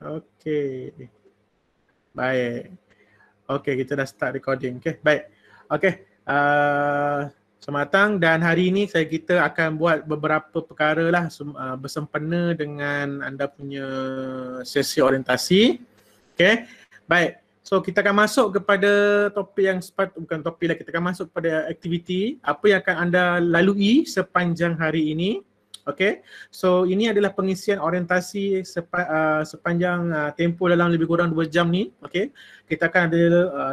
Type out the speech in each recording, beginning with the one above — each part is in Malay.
Okey. Baik. Okey, kita dah start recording. Okey, baik. Okey, selamat datang dan hari ini kita akan buat beberapa perkara lah bersempena dengan anda punya sesi orientasi. Okey, baik. So kita akan masuk kepada topik yang bukan topik lah, kita akan masuk kepada aktiviti apa yang akan anda lalui sepanjang hari ini. Okay, so ini adalah pengisian orientasi sepanjang tempoh dalam lebih kurang 2 jam ni. Okay, kita akan ada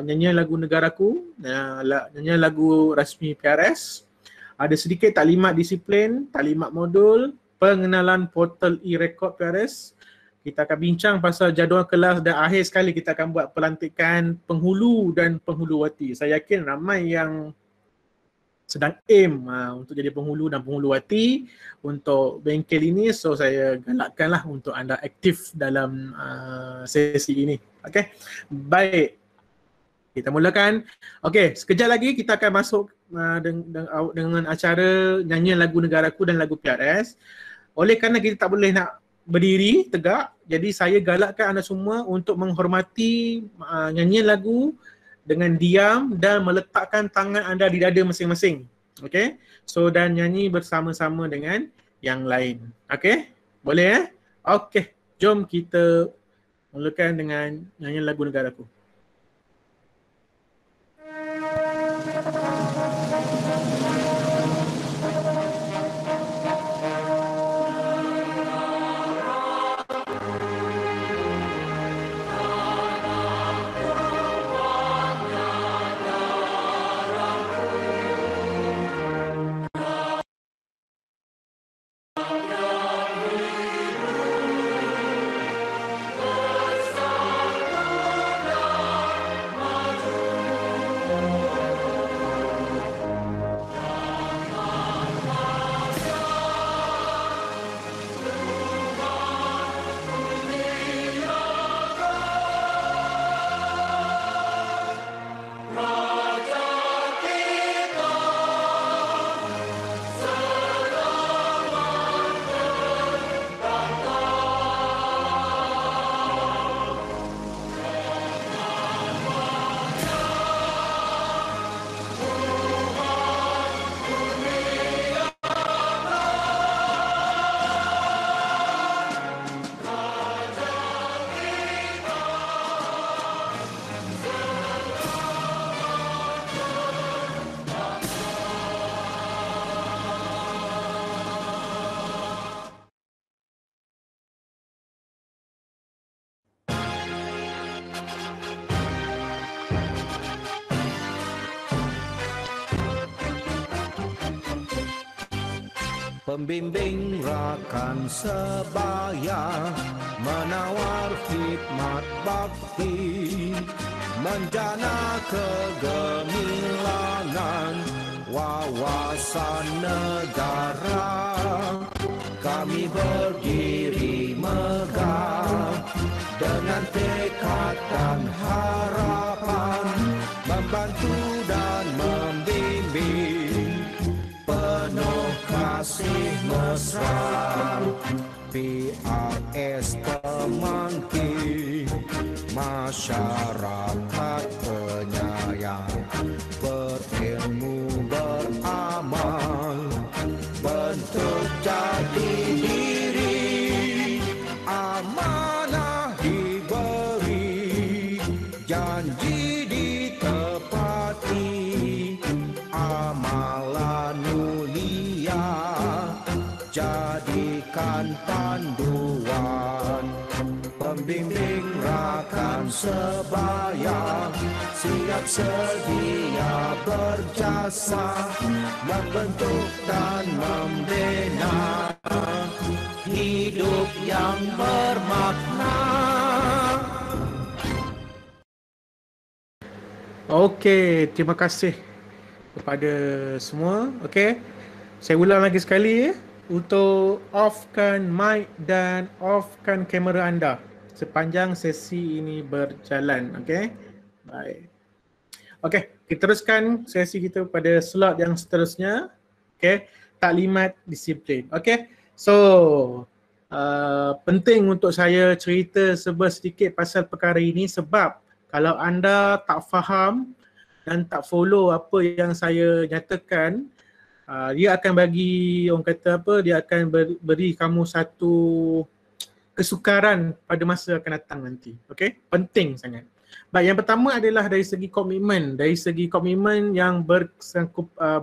nyanyian lagu Negaraku, nyanyian lagu rasmi PRS, ada sedikit taklimat disiplin, taklimat modul, pengenalan portal e-record PRS. Kita akan bincang pasal jadual kelas dan akhir sekali kita akan buat pelantikan penghulu dan penghuluwati. Saya yakin ramai yang sedang aim untuk jadi penghulu dan penghuluwati untuk bengkel ini, so saya galakkanlah untuk anda aktif dalam sesi ini. Okey, baik, kita mulakan. Okey, sekejap lagi kita akan masuk dengan acara nyanyian lagu Negaraku dan lagu PRS. Oleh kerana kita tak boleh nak berdiri tegak, jadi saya galakkan anda semua untuk menghormati nyanyian lagu dengan diam dan meletakkan tangan anda di dada masing-masing. Okey? So dan nyanyi bersama-sama dengan yang lain. Okey? Boleh Okey. Jom kita mulakan dengan nyanyian lagu Negaraku. Pembimbing rakan sebaya menawar khidmat bakti, menjana kegemilangan wawasan negara. Kami berdiri megah dengan tekad dan harapan, membantu dan membimbing penuh kasih mesra. PRS Temangki, masyarakat penyayang, berilmu beramal, bentuk jati diri, amanah diberi, janji ditepati, amalan mulia jadikan panduan. Pembimbing rakan sebaya siap sedia berjasa, membentuk dan membina hidup yang bermakna. Okey, terima kasih kepada semua. Okey, saya ulang lagi sekali untuk offkan mic dan offkan kamera anda sepanjang sesi ini berjalan. Okey, baik. Okey, kita teruskan sesi kita pada slot yang seterusnya. Okey, taklimat disiplin. Okey, so penting untuk saya cerita sedikit pasal perkara ini sebab kalau anda tak faham dan tak follow apa yang saya nyatakan, dia akan bagi, orang kata apa, dia akan beri kamu satu kesukaran pada masa akan datang nanti. Okay? Penting sangat. Baik, yang pertama adalah dari segi komitmen. Dari segi komitmen yang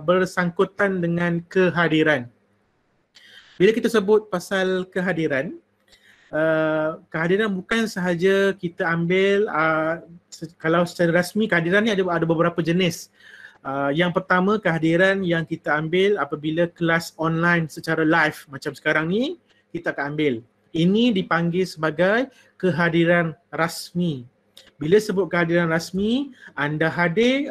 bersangkutan dengan kehadiran. Bila kita sebut pasal kehadiran, kehadiran bukan sahaja kita ambil, kalau secara rasmi kehadiran ni ada beberapa jenis. Yang pertama, kehadiran yang kita ambil apabila kelas online secara live macam sekarang ni, kita akan ambil. Ini dipanggil sebagai kehadiran rasmi. Bila sebut kehadiran rasmi, anda hadir,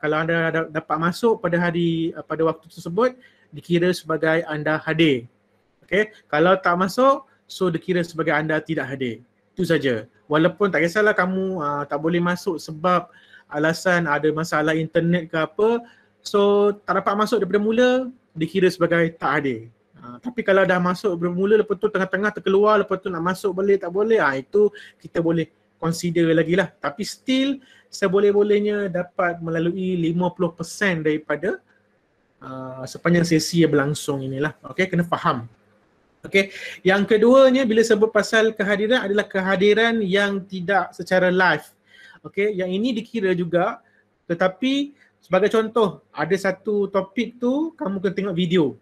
kalau anda dapat masuk pada waktu tersebut, dikira sebagai anda hadir. Okay? Kalau tak masuk, so dikira sebagai anda tidak hadir. Itu saja. Walaupun tak kisahlah kamu tak boleh masuk sebab alasan ada masalah internet ke apa, so tak dapat masuk daripada mula, dikira sebagai tak hadir. Tapi kalau dah masuk daripada mula, lepas tu tengah-tengah terkeluar, lepas tu nak masuk boleh tak boleh, itu kita boleh consider lagi lah. Tapi still seboleh-bolehnya dapat melalui 50% daripada sepanjang sesi yang berlangsung inilah. Okay, kena faham. Okay, yang keduanya bila sebut pasal kehadiran adalah kehadiran yang tidak secara live. Okay, yang ini dikira juga, tetapi sebagai contoh, ada satu topik tu kamu kena tengok video.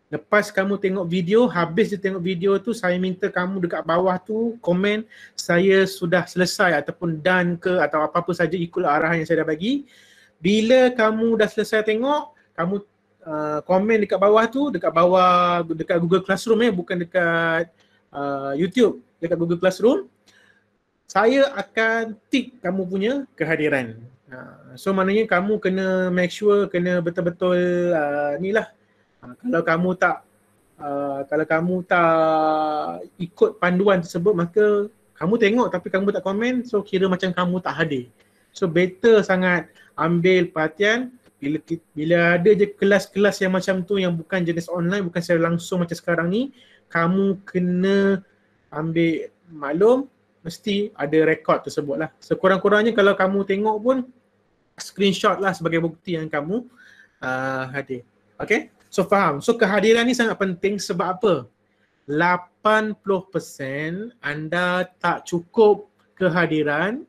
Lepas kamu tengok video, habis dia tengok video tu, saya minta kamu dekat bawah tu komen saya sudah selesai ataupun done ke atau apa-apa saja ikut arahan yang saya dah bagi. Bila kamu dah selesai tengok, kamu komen dekat bawah tu, dekat Google Classroom bukan dekat YouTube, dekat Google Classroom. Saya akan tick kamu punya kehadiran. So maknanya kamu kena make sure, kena betul-betul ni lah. Kalau kamu tak ikut panduan tersebut, maka kamu tengok tapi kamu tak komen, so kira macam kamu tak hadir. So better sangat ambil perhatian bila ada je kelas-kelas yang macam tu yang bukan jenis online, bukan secara langsung macam sekarang ni, kamu kena ambil maklum, mesti ada rekod tersebut lah. Sekurang-kurangnya kalau kamu tengok pun screenshot lah sebagai bukti yang kamu hadir. Okay? So faham. So kehadiran ni sangat penting sebab apa? 80% anda tak cukup kehadiran.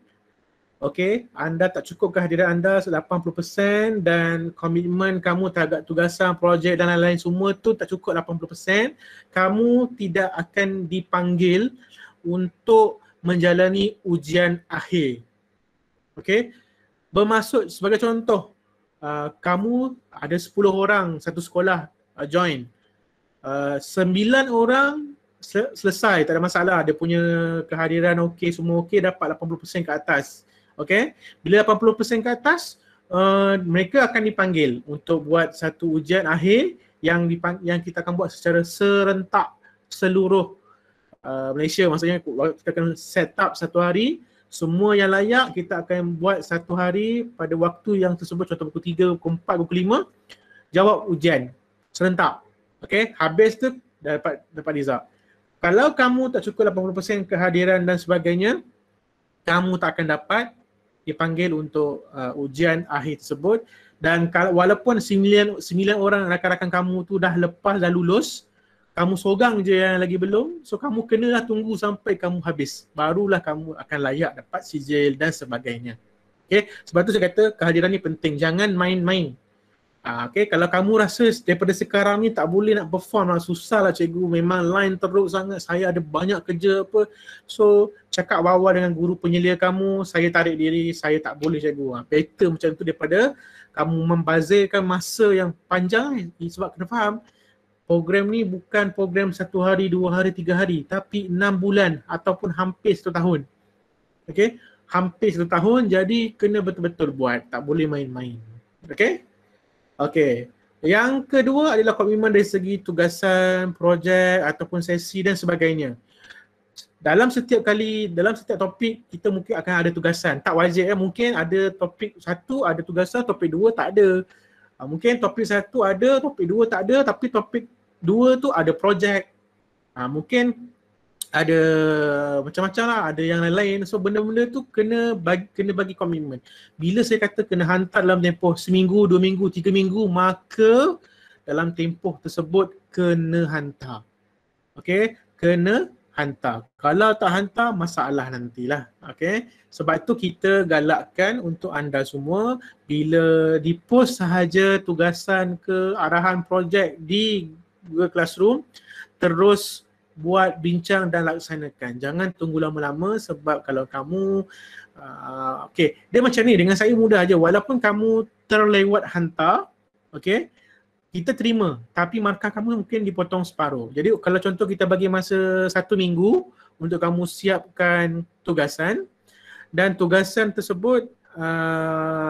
Okay, anda tak cukup kehadiran anda 80% dan komitmen kamu terhadap tugasan, projek dan lain-lain semua tu tak cukup 80%, kamu tidak akan dipanggil untuk menjalani ujian akhir. Okay, bermaksud sebagai contoh, kamu ada 10 orang satu sekolah join, 9 orang selesai, tak ada masalah, dia punya kehadiran okey, semua okey, dapat 80% ke atas. Okay, bila 80% ke atas, mereka akan dipanggil untuk buat satu ujian akhir yang kita akan buat secara serentak seluruh Malaysia. Maksudnya kita akan set up satu hari, semua yang layak kita akan buat satu hari pada waktu yang tersebut, contoh pukul 3, pukul 4, pukul 5, jawab ujian serentak. Okay, habis tu dapat result. Kalau kamu tak cukup 80% kehadiran dan sebagainya, kamu tak akan dapat dipanggil untuk ujian akhir tersebut. Dan walaupun 9 orang rakan-rakan kamu tu dah lepas, dah lulus, kamu seorang je yang lagi belum, so kamu kenalah tunggu sampai kamu habis, barulah kamu akan layak dapat sijil dan sebagainya. Okay, sebab tu saya kata kehadiran ni penting, jangan main-main. Okay, kalau kamu rasa daripada sekarang ni tak boleh nak perform lah, susah lah cikgu, memang line teruk sangat, saya ada banyak kerja apa, so cakap bawah dengan guru penyelia kamu, saya tarik diri, saya tak boleh cikgu. Better macam tu daripada kamu membazirkan masa yang panjang. Sebab kena faham, program ni bukan program 1 hari, 2 hari, 3 hari, tapi 6 bulan ataupun hampir 1 tahun. Okay, hampir 1 tahun, jadi kena betul-betul buat, tak boleh main-main. Okay. Okay, yang kedua adalah komitmen dari segi tugasan, projek ataupun sesi dan sebagainya. Dalam setiap topik kita mungkin akan ada tugasan, tak wajib mungkin ada topik 1 ada tugasan, topik 2 tak ada. Mungkin topik 1 ada, topik 2 tak ada, tapi topik 2 tu ada projek. Mungkin ada macam-macam lah, ada yang lain-lain. So benda-benda tu kena bagi komitmen. Bila saya kata kena hantar dalam tempoh seminggu, 2 minggu, 3 minggu, maka dalam tempoh tersebut kena hantar. Okey, kena hantar. Kalau tak hantar, masalah nantilah. Okey, sebab tu kita galakkan untuk anda semua bila di-post sahaja tugasan ke arahan projek di Google Classroom, terus buat bincang dan laksanakan. Jangan tunggu lama-lama sebab kalau kamu okey, dia macam ni, dengan saya mudah aja. Walaupun kamu terlewat hantar, okey, kita terima, tapi markah kamu mungkin dipotong separuh. Jadi kalau contoh kita bagi masa 1 minggu untuk kamu siapkan tugasan, dan tugasan tersebut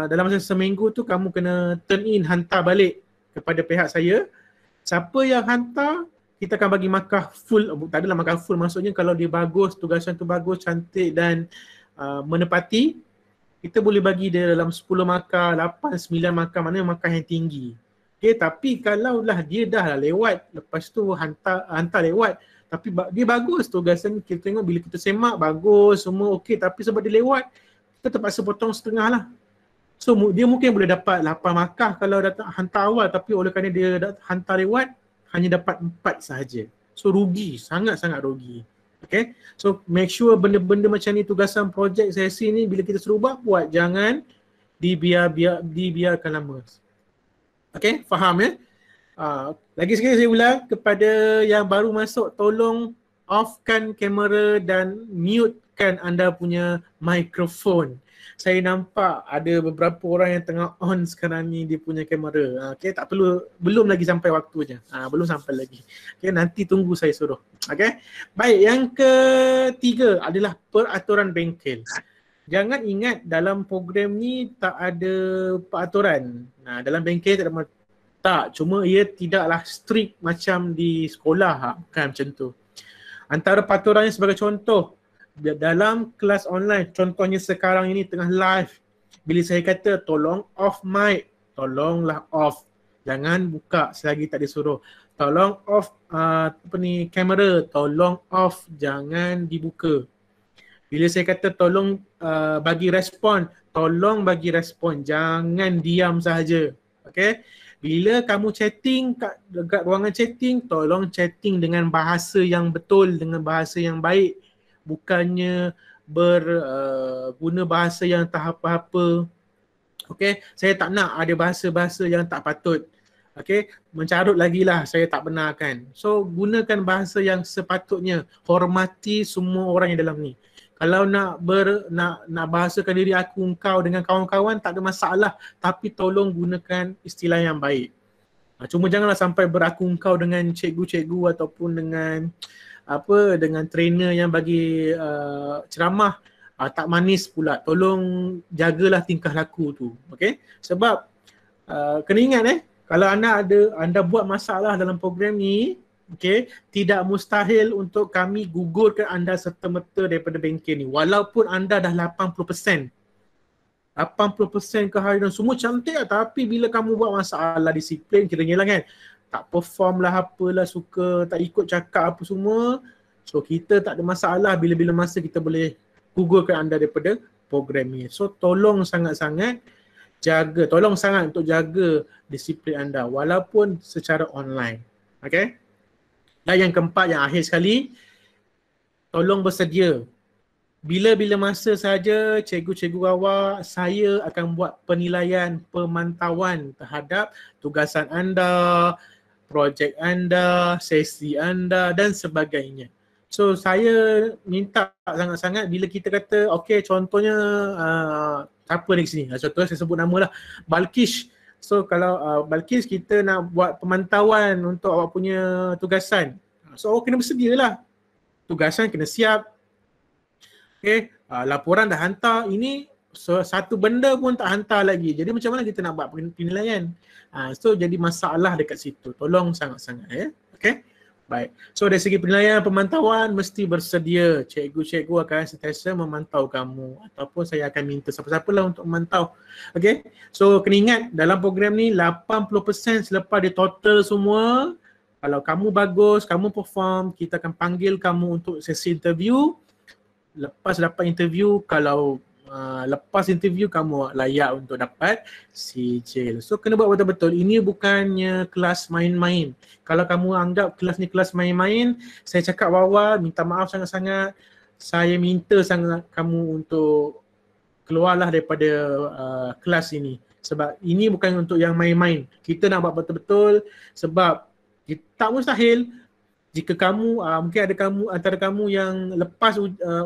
dalam masa seminggu tu kamu kena turn in, hantar balik kepada pihak saya. Siapa yang hantar, kita akan bagi markah full. Tak adalah markah full, maksudnya kalau dia bagus, tugasan tu bagus, cantik dan menepati, kita boleh bagi dia dalam 10 markah, 8, 9 markah, mana markah yang tinggi. Okay, tapi kalau lah dia dah lewat, lepas tu hantar lewat, tapi dia bagus tugasan, kita tengok bila kita semak bagus, semua okey, tapi sebab dia lewat, kita terpaksa potong setengah lah. So dia mungkin boleh dapat 8 markah kalau datang hantar awal, tapi oleh kerana dia hantar lewat, hanya dapat 4 sahaja. So rugi, sangat-sangat rugi. Okay, so make sure benda-benda macam ni, tugasan projek sesi ni bila kita suruh buat, jangan dibiarkan lama. Okay, faham ya? Lagi sekali saya ulang kepada yang baru masuk, tolong offkan kamera dan mutekan anda punya mikrofon. Saya nampak ada beberapa orang yang tengah on sekarang ni dia punya kamera. Okay, tak perlu, belum lagi sampai waktunya. Belum sampai lagi. Okay, nanti tunggu saya suruh. Okay, baik, yang ketiga adalah peraturan bengkel. Jangan ingat dalam program ni tak ada peraturan. Dalam bengkel tak ada, tak, cuma ia tidaklah strict macam di sekolah, bukan macam tu. Antara peraturannya sebagai contoh, dalam kelas online, contohnya sekarang ini tengah live, bila saya kata tolong off mic, tolonglah off. Jangan buka selagi tak disuruh. Tolong off kamera, tolong off, jangan dibuka. Bila saya kata tolong bagi respon, tolong bagi respon, jangan diam sahaja. Okay? Bila kamu chatting dekat ruangan chatting, tolong chatting dengan bahasa yang betul, dengan bahasa yang baik. Bukannya guna bahasa yang tak apa-apa. Okay? Saya tak nak ada bahasa-bahasa yang tak patut. Okay? Mencarut lagi lah, saya tak benarkan. So gunakan bahasa yang sepatutnya. Hormati semua orang yang dalam ni. Kalau nak bahasakan diri aku, engkau dengan kawan-kawan, tak ada masalah. Tapi tolong gunakan istilah yang baik. Cuma janganlah sampai beraku engkau dengan cikgu-cikgu ataupun dengan trainer yang bagi ceramah tak manis pula. Tolong jagalah tingkah laku tu. Okay? Sebab kena ingat kalau anda buat masalah dalam program ni, okay, tidak mustahil untuk kami gugurkan anda serta-merta daripada bengkel ni. Walaupun anda dah 80% kehadiran semua cantik lah, tapi bila kamu buat masalah disiplin, kiranya lah kan, tak perform lah apalah, suka tak ikut cakap apa semua, so kita tak ada masalah, bila-bila masa kita boleh gugurkan anda daripada program ni. So tolong sangat-sangat untuk jaga disiplin anda walaupun secara online. Okay? Dan yang keempat, yang akhir sekali, tolong bersedia. Bila-bila masa saja cikgu-cikgu awak, saya akan buat penilaian, pemantauan terhadap tugasan anda, projek anda, sesi anda dan sebagainya. So saya minta sangat-sangat bila kita kata, okay, contohnya siapa ni sini? Contohnya saya sebut nama lah, Balkish. So kalau Balkis, kita nak buat pemantauan untuk awak punya tugasan. So awak kena bersedia lah. Tugasan kena siap. Okay, laporan dah hantar. Ini satu benda pun tak hantar lagi. Jadi macam mana kita nak buat penilaian? So jadi masalah dekat situ. Tolong sangat-sangat ya. Okay, baik. So dari segi penilaian, pemantauan mesti bersedia. Cikgu-cikgu akan sentiasa memantau kamu. Ataupun saya akan minta siapa-siapa lah untuk memantau. Okay, so kena ingat dalam program ni 80% selepas dia total semua, Kalau kamu bagus, kamu perform, kita akan panggil kamu untuk sesi interview. Lepas dapat interview, kalau lepas interview kamu layak untuk dapat sijil. So kena buat betul-betul. Ini bukannya kelas main-main. Kalau kamu anggap kelas ni kelas main-main, saya cakap awal, minta maaf sangat-sangat. Saya minta sangat kamu untuk keluarlah daripada kelas ini. Sebab ini bukan untuk yang main-main. Kita nak buat betul-betul sebab tak mustahil jika kamu, mungkin ada kamu antara kamu yang lepas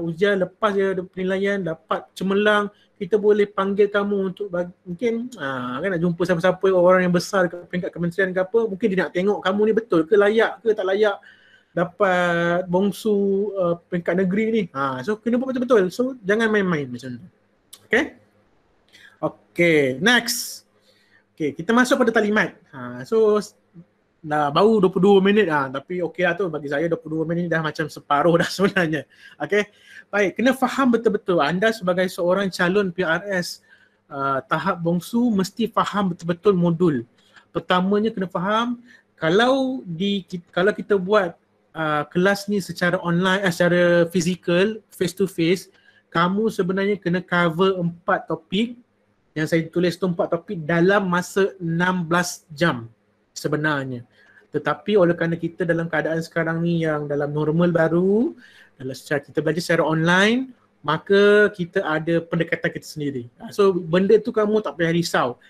ujian, lepas dia penilaian, dapat cemerlang, kita boleh panggil kamu untuk mungkin kan nak jumpa siapa-siapa orang yang besar ke peringkat kementerian ke apa, mungkin dia nak tengok kamu ni betul ke, layak ke tak layak dapat bongsu peringkat negeri ni. So kena buat betul-betul. So jangan main-main macam tu. Okay? Okay, next. Okay, kita masuk pada talimat. So dah baru 22 minit tapi okey lah tu, bagi saya 22 minit dah macam separuh dah sebenarnya. Okey. Baik, kena faham betul-betul anda sebagai seorang calon PRS tahap bongsu mesti faham betul-betul modul. Pertamanya kena faham kalau kita buat kelas ni secara online, secara fizikal, face to face, kamu sebenarnya kena cover 4 topik. Yang saya tulis tu 4 topik dalam masa 16 jam sebenarnya. Tetapi oleh kerana kita dalam keadaan sekarang ni yang dalam normal baru, kita belajar secara online, maka kita ada pendekatan kita sendiri. So benda tu kamu tak payah risau.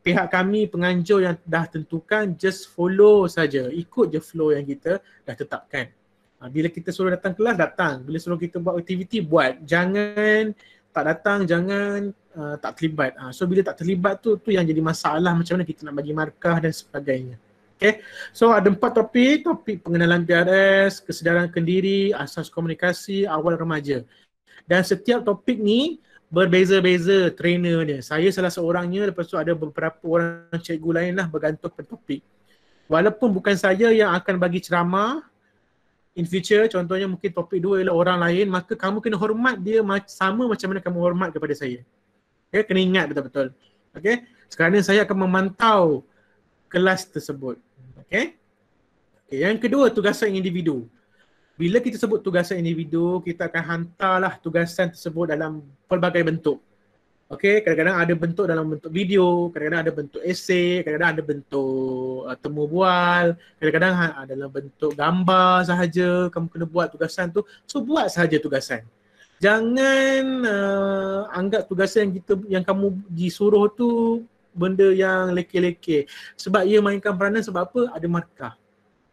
Pihak kami penganjur yang dah tentukan, just follow saja, ikut je flow yang kita dah tetapkan. Bila kita suruh datang kelas, datang. Bila suruh kita buat aktiviti, buat. Jangan tak datang, jangan tak terlibat. So bila tak terlibat tu yang jadi masalah, macam mana kita nak bagi markah dan sebagainya. Okay, so ada 4 topik pengenalan PRS, kesedaran kendiri, asas komunikasi, awal remaja. Dan setiap topik ni berbeza-beza trainer dia. Saya salah seorangnya, lepas tu ada beberapa orang cikgu lain lah bergantung pada topik. Walaupun bukan saya yang akan bagi ceramah, in future contohnya mungkin topik 2 ialah orang lain, maka kamu kena hormat dia sama macam mana kamu hormat kepada saya. Okay, kena ingat betul-betul. Okay, sekarang saya akan memantau kelas tersebut. Okay. Yang kedua, tugasan individu. Bila kita sebut tugasan individu, kita akan hantarlah tugasan tersebut dalam pelbagai bentuk. Okay, kadang-kadang ada bentuk dalam bentuk video, kadang-kadang ada bentuk esei, kadang-kadang ada bentuk temu bual, kadang-kadang dalam bentuk gambar sahaja kamu kena buat tugasan tu. So buat sahaja tugasan. Jangan anggap tugasan yang kamu disuruh tu benda yang leke-leke. Sebab ia mainkan peranan sebab apa? Ada markah.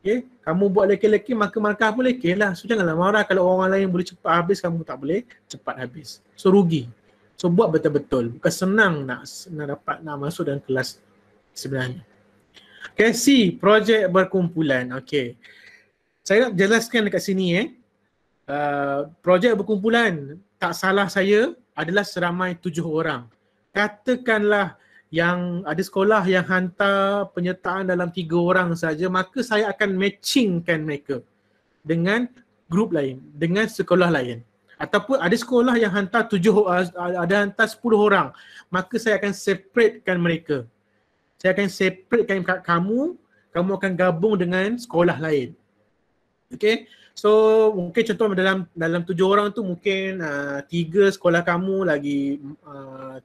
Okay? Kamu buat leke-leke, maka markah pun leke lah. So janganlah marah kalau orang lain boleh cepat habis, kamu tak boleh cepat habis. So rugi. So buat betul-betul. Bukan senang nak masuk dalam kelas sebenarnya. Okay, C, projek berkumpulan. Okay. Saya nak jelaskan dekat sini projek berkumpulan, tak salah saya, adalah seramai 7 orang. Katakanlah yang ada sekolah yang hantar penyertaan dalam 3 orang saja, maka saya akan matchingkan mereka dengan grup lain, dengan sekolah lain. Ataupun ada sekolah yang hantar 10 orang, maka saya akan separatekan mereka. Saya akan separatekan kamu akan gabung dengan sekolah lain. Okay, so mungkin contoh dalam 7 orang tu mungkin 3 sekolah kamu, lagi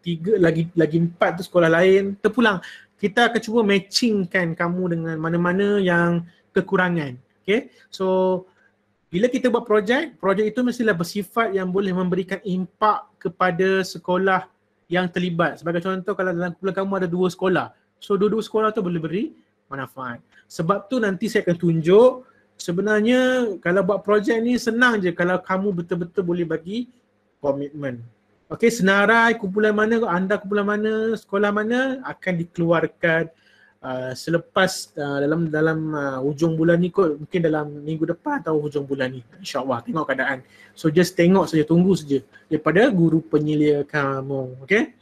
4 tu sekolah lain, terpulang. Kita akan cuba matchingkan kamu dengan mana-mana yang kekurangan. Okay, so bila kita buat projek itu mestilah bersifat yang boleh memberikan impak kepada sekolah yang terlibat. Sebagai contoh, kalau dalam kumpulan kamu ada 2 sekolah, so 2 sekolah tu boleh beri manfaat. Sebab tu nanti saya akan tunjuk sebenarnya kalau buat projek ni senang je kalau kamu betul-betul boleh bagi komitmen. Okey, senarai kumpulan mana, anda kumpulan mana, sekolah mana akan dikeluarkan selepas dalam hujung bulan ni kot, mungkin dalam minggu depan atau hujung bulan ni, insyaAllah, tengok keadaan. So just tengok saja, tunggu saja daripada guru penyelia kamu. Okay.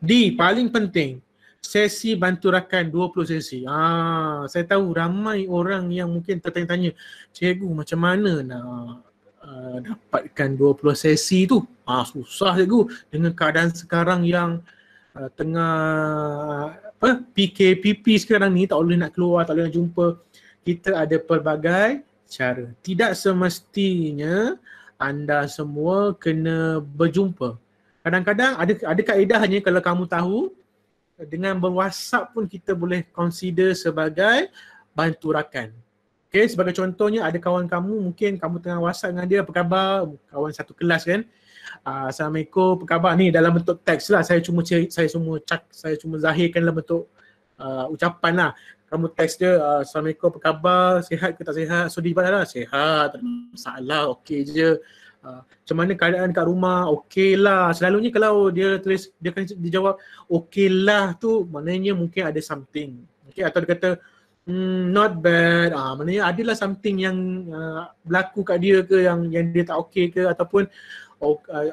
D, paling penting, sesi bantu rakan 20 sesi. Saya tahu ramai orang yang mungkin tertanya-tanya, cikgu macam mana nak dapatkan 20 sesi tu? Susah cikgu, dengan keadaan sekarang yang tengah PKPP sekarang ni, tak boleh nak keluar, tak boleh nak jumpa. kita ada pelbagai cara. Tidak semestinya anda semua kena berjumpa. Kadang-kadang ada kaedahnya kalau kamu tahu, dengan berWhatsApp pun kita boleh consider sebagai bantu rakan. Okay, sebagai contohnya ada kawan kamu, mungkin kamu tengah WhatsApp dengan dia, apa khabar? Kawan satu kelas kan. Assalamualaikum, apa khabar? Ni dalam bentuk teks lah, saya cuma zahirkan dalam bentuk ucapan lah. Kamu teks dia, Assalamualaikum, apa khabar? Sihat ke tak sihat? So dia lah, sihat, tak ada masalah, okey je. Macam mana keadaan kat rumah? Okey lah. Selalunya kalau dia tulis, dia jawab okey lah tu, maknanya mungkin ada something. Okay, atau dia kata not bad. Maknanya adalah something yang berlaku kat dia ke, yang dia tak okey ke, ataupun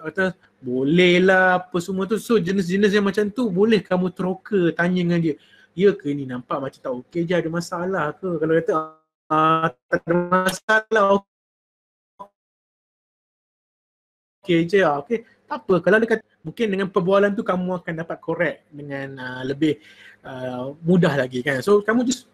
atau boleh lah apa semua tu. So jenis-jenis yang macam tu boleh kamu teroka tanya dengan dia. Ya ke ni nampak macam tak okey je, ada masalah ke? Kalau kata tak ada masalah, okey je, okey. Tak apa, kalau dia kata, mungkin dengan perbualan tu kamu akan dapat correct dengan lebih mudah lagi kan. So kamu just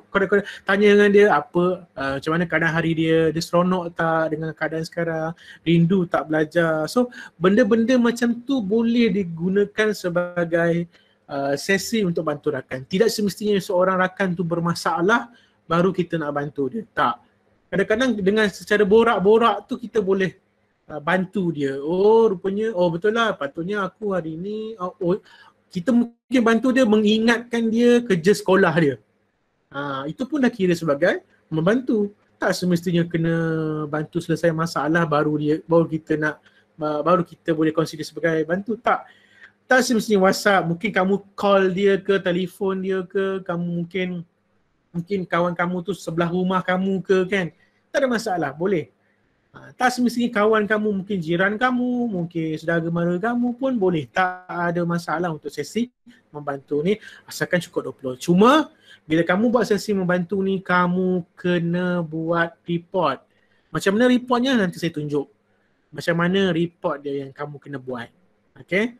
korek-korek tanya dengan dia apa, macam mana keadaan hari dia seronok tak dengan keadaan sekarang, rindu tak belajar. So benda-benda macam tu boleh digunakan sebagai sesi untuk bantu rakan. Tidak semestinya seorang rakan tu bermasalah baru kita nak bantu dia. Tak. Kadang-kadang dengan secara borak-borak tu kita boleh bantu dia. Oh rupanya, oh betul lah, patutnya aku hari ni, kita mungkin bantu dia mengingatkan dia kerja sekolah dia. Itu pun dah kira sebagai membantu. Tak semestinya kena bantu selesai masalah baru kita boleh consider sebagai bantu. Tak semestinya WhatsApp, mungkin kamu call dia ke, telefon dia ke, kamu mungkin kawan kamu tu sebelah rumah kamu ke kan. Tak ada masalah, boleh. Tak semestinya kawan kamu, mungkin jiran kamu, mungkin saudara mara kamu pun boleh. Tak ada masalah untuk sesi membantu ni, asalkan cukup 20. Cuma bila kamu buat sesi membantu ni, kamu kena buat report. Macam mana reportnya nanti saya tunjuk. Macam mana report dia yang kamu kena buat. Okay.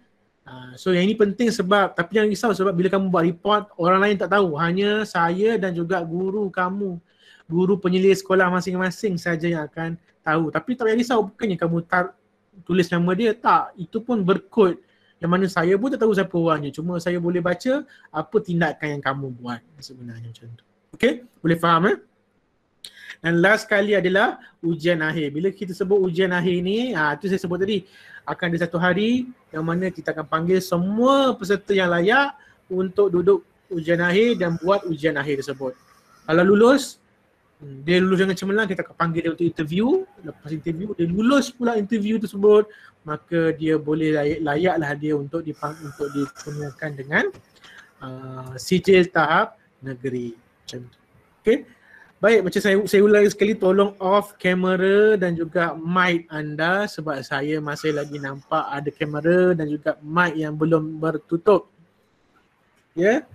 So yang ini penting sebab, tapi jangan risau sebab bila kamu buat report, orang lain tak tahu. Hanya saya dan juga guru kamu, guru penyelia sekolah masing-masing saja yang akan tahu. Tapi tak payah risau, bukannya kamu tulis nama dia, tak. Itu pun berkod yang mana saya pun tak tahu siapa orangnya. Cuma saya boleh baca apa tindakan yang kamu buat sebenarnya macam tu. Okay, boleh faham Dan last kali adalah ujian akhir. Bila kita sebut ujian akhir ni, itu saya sebut tadi, akan ada satu hari yang mana kita akan panggil semua peserta yang layak untuk duduk ujian akhir dan buat ujian akhir tersebut. Kalau lulus, dia lulus dengan cemerlang, kita akan panggil dia untuk interview. Lepas interview, dia lulus pula interview tersebut, maka dia boleh layaklah dia untuk dipenuhkan dengan sijil tahap negeri. Macam tu. Okay. Baik, macam saya ulang sekali, tolong off kamera dan juga mic anda sebab saya masih lagi nampak ada kamera dan juga mic yang belum bertutup. Ya.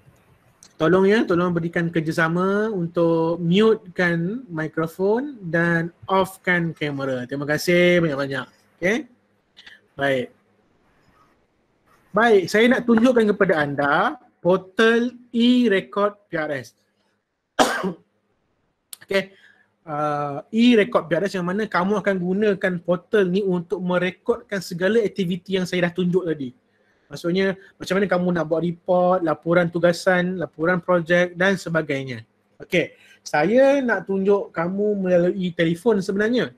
Tolong berikan kerjasama untuk mutekan mikrofon dan offkan kamera. Terima kasih banyak-banyak. Okay. Baik, saya nak tunjukkan kepada anda portal e-record PRS. Okay. E-record PRS yang mana kamu akan gunakan portal ni untuk merekodkan segala aktiviti yang saya dah tunjuk tadi. Maksudnya macam mana kamu nak buat report, laporan tugasan, laporan projek dan sebagainya. Okey, saya nak tunjuk kamu melalui telefon sebenarnya.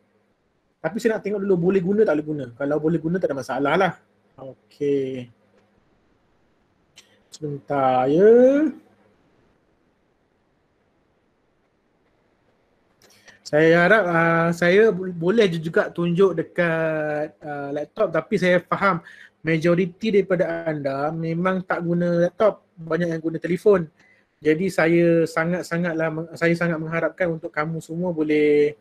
Tapi saya nak tengok dulu boleh guna tak boleh guna. Kalau boleh guna tak ada masalah lah. Okey. Sebentar ya. Saya harap saya boleh juga tunjuk dekat laptop, tapi saya faham majoriti daripada anda memang tak guna laptop, banyak yang guna telefon. Jadi saya sangat mengharapkan untuk kamu semua boleh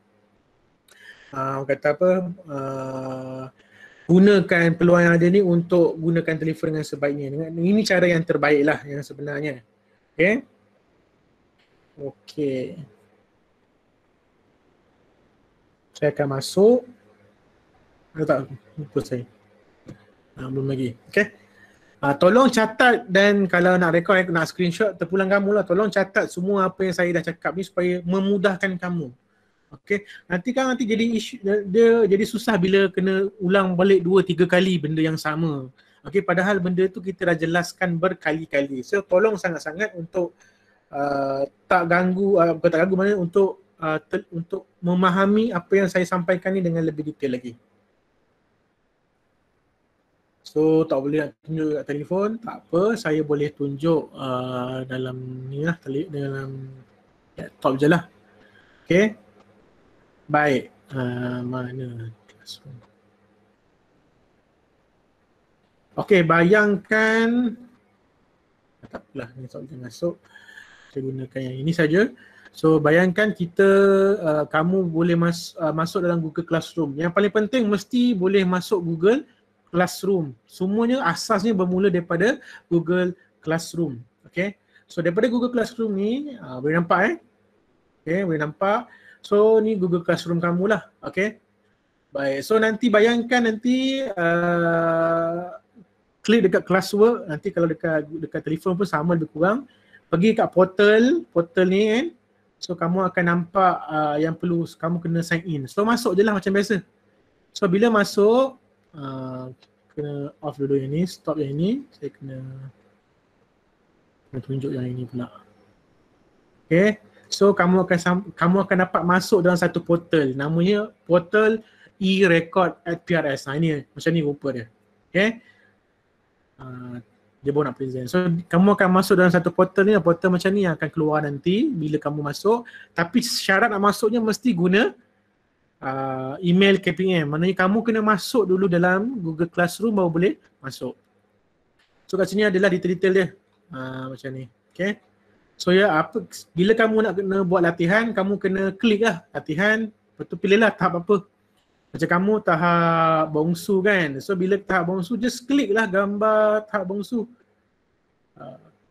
gunakan peluang yang ada ni untuk gunakan telefon dengan sebaiknya. Ini cara yang terbaik lah yang sebenarnya. Okey. Saya akan masuk. Tak lupa saya. Belum lagi. Okay. Tolong catat, dan kalau nak rekod, nak screenshot, terpulang kamu lah. Tolong catat semua apa yang saya dah cakap ni supaya memudahkan kamu. Okey, nanti jadi isu, dia jadi susah bila kena ulang balik 2-3 kali benda yang sama. Okey, padahal benda tu kita dah jelaskan berkali-kali. So tolong sangat-sangat untuk tak ganggu, bukan tak ganggu, maknanya untuk memahami apa yang saya sampaikan ni dengan lebih detail lagi. So tak boleh nak tunjuk kat telefon, tak apa, saya boleh tunjuk dalam ni lah, dalam laptop je lah. Okay, baik. Mana classroom? Okay, bayangkan, tak apalah, ni tak boleh masuk, saya gunakan yang ini saja. So bayangkan kita, kamu boleh masuk dalam Google Classroom. Yang paling penting mesti boleh masuk Google Classroom. Semuanya asasnya bermula daripada Google Classroom. Okay, so daripada Google Classroom ni, boleh nampak okay, boleh nampak. So ni Google Classroom kamu lah. Okay, baik. So nanti bayangkan nanti klik dekat classwork. Nanti kalau dekat telefon pun sama lebih kurang. Pergi kat portal ni kan. So kamu akan nampak yang perlu kamu kena sign in. So masuk je lah macam biasa. So bila masuk, kena off dulu yang ni, stop yang ini. Saya kena tunjuk yang ini pula. Okay, so kamu akan dapat masuk dalam satu portal. Namanya portal e-record at PRS. Ini macam ni rupa dia. Okay, dia baru nak present. So kamu akan masuk dalam satu portal ni, portal macam ni yang akan keluar nanti bila kamu masuk. Tapi syarat nak masuknya mesti guna email KPM. Maknanya kamu kena masuk dulu dalam Google Classroom baru boleh masuk. So kat sini adalah detail-detail dia. Macam ni. Okay, so bila kamu nak kena buat latihan, kamu kena klik lah latihan. Lepas tu pilihlah tahap apa. Macam kamu tahap bongsu kan. So bila tahap bongsu, just klik lah gambar tahap bongsu.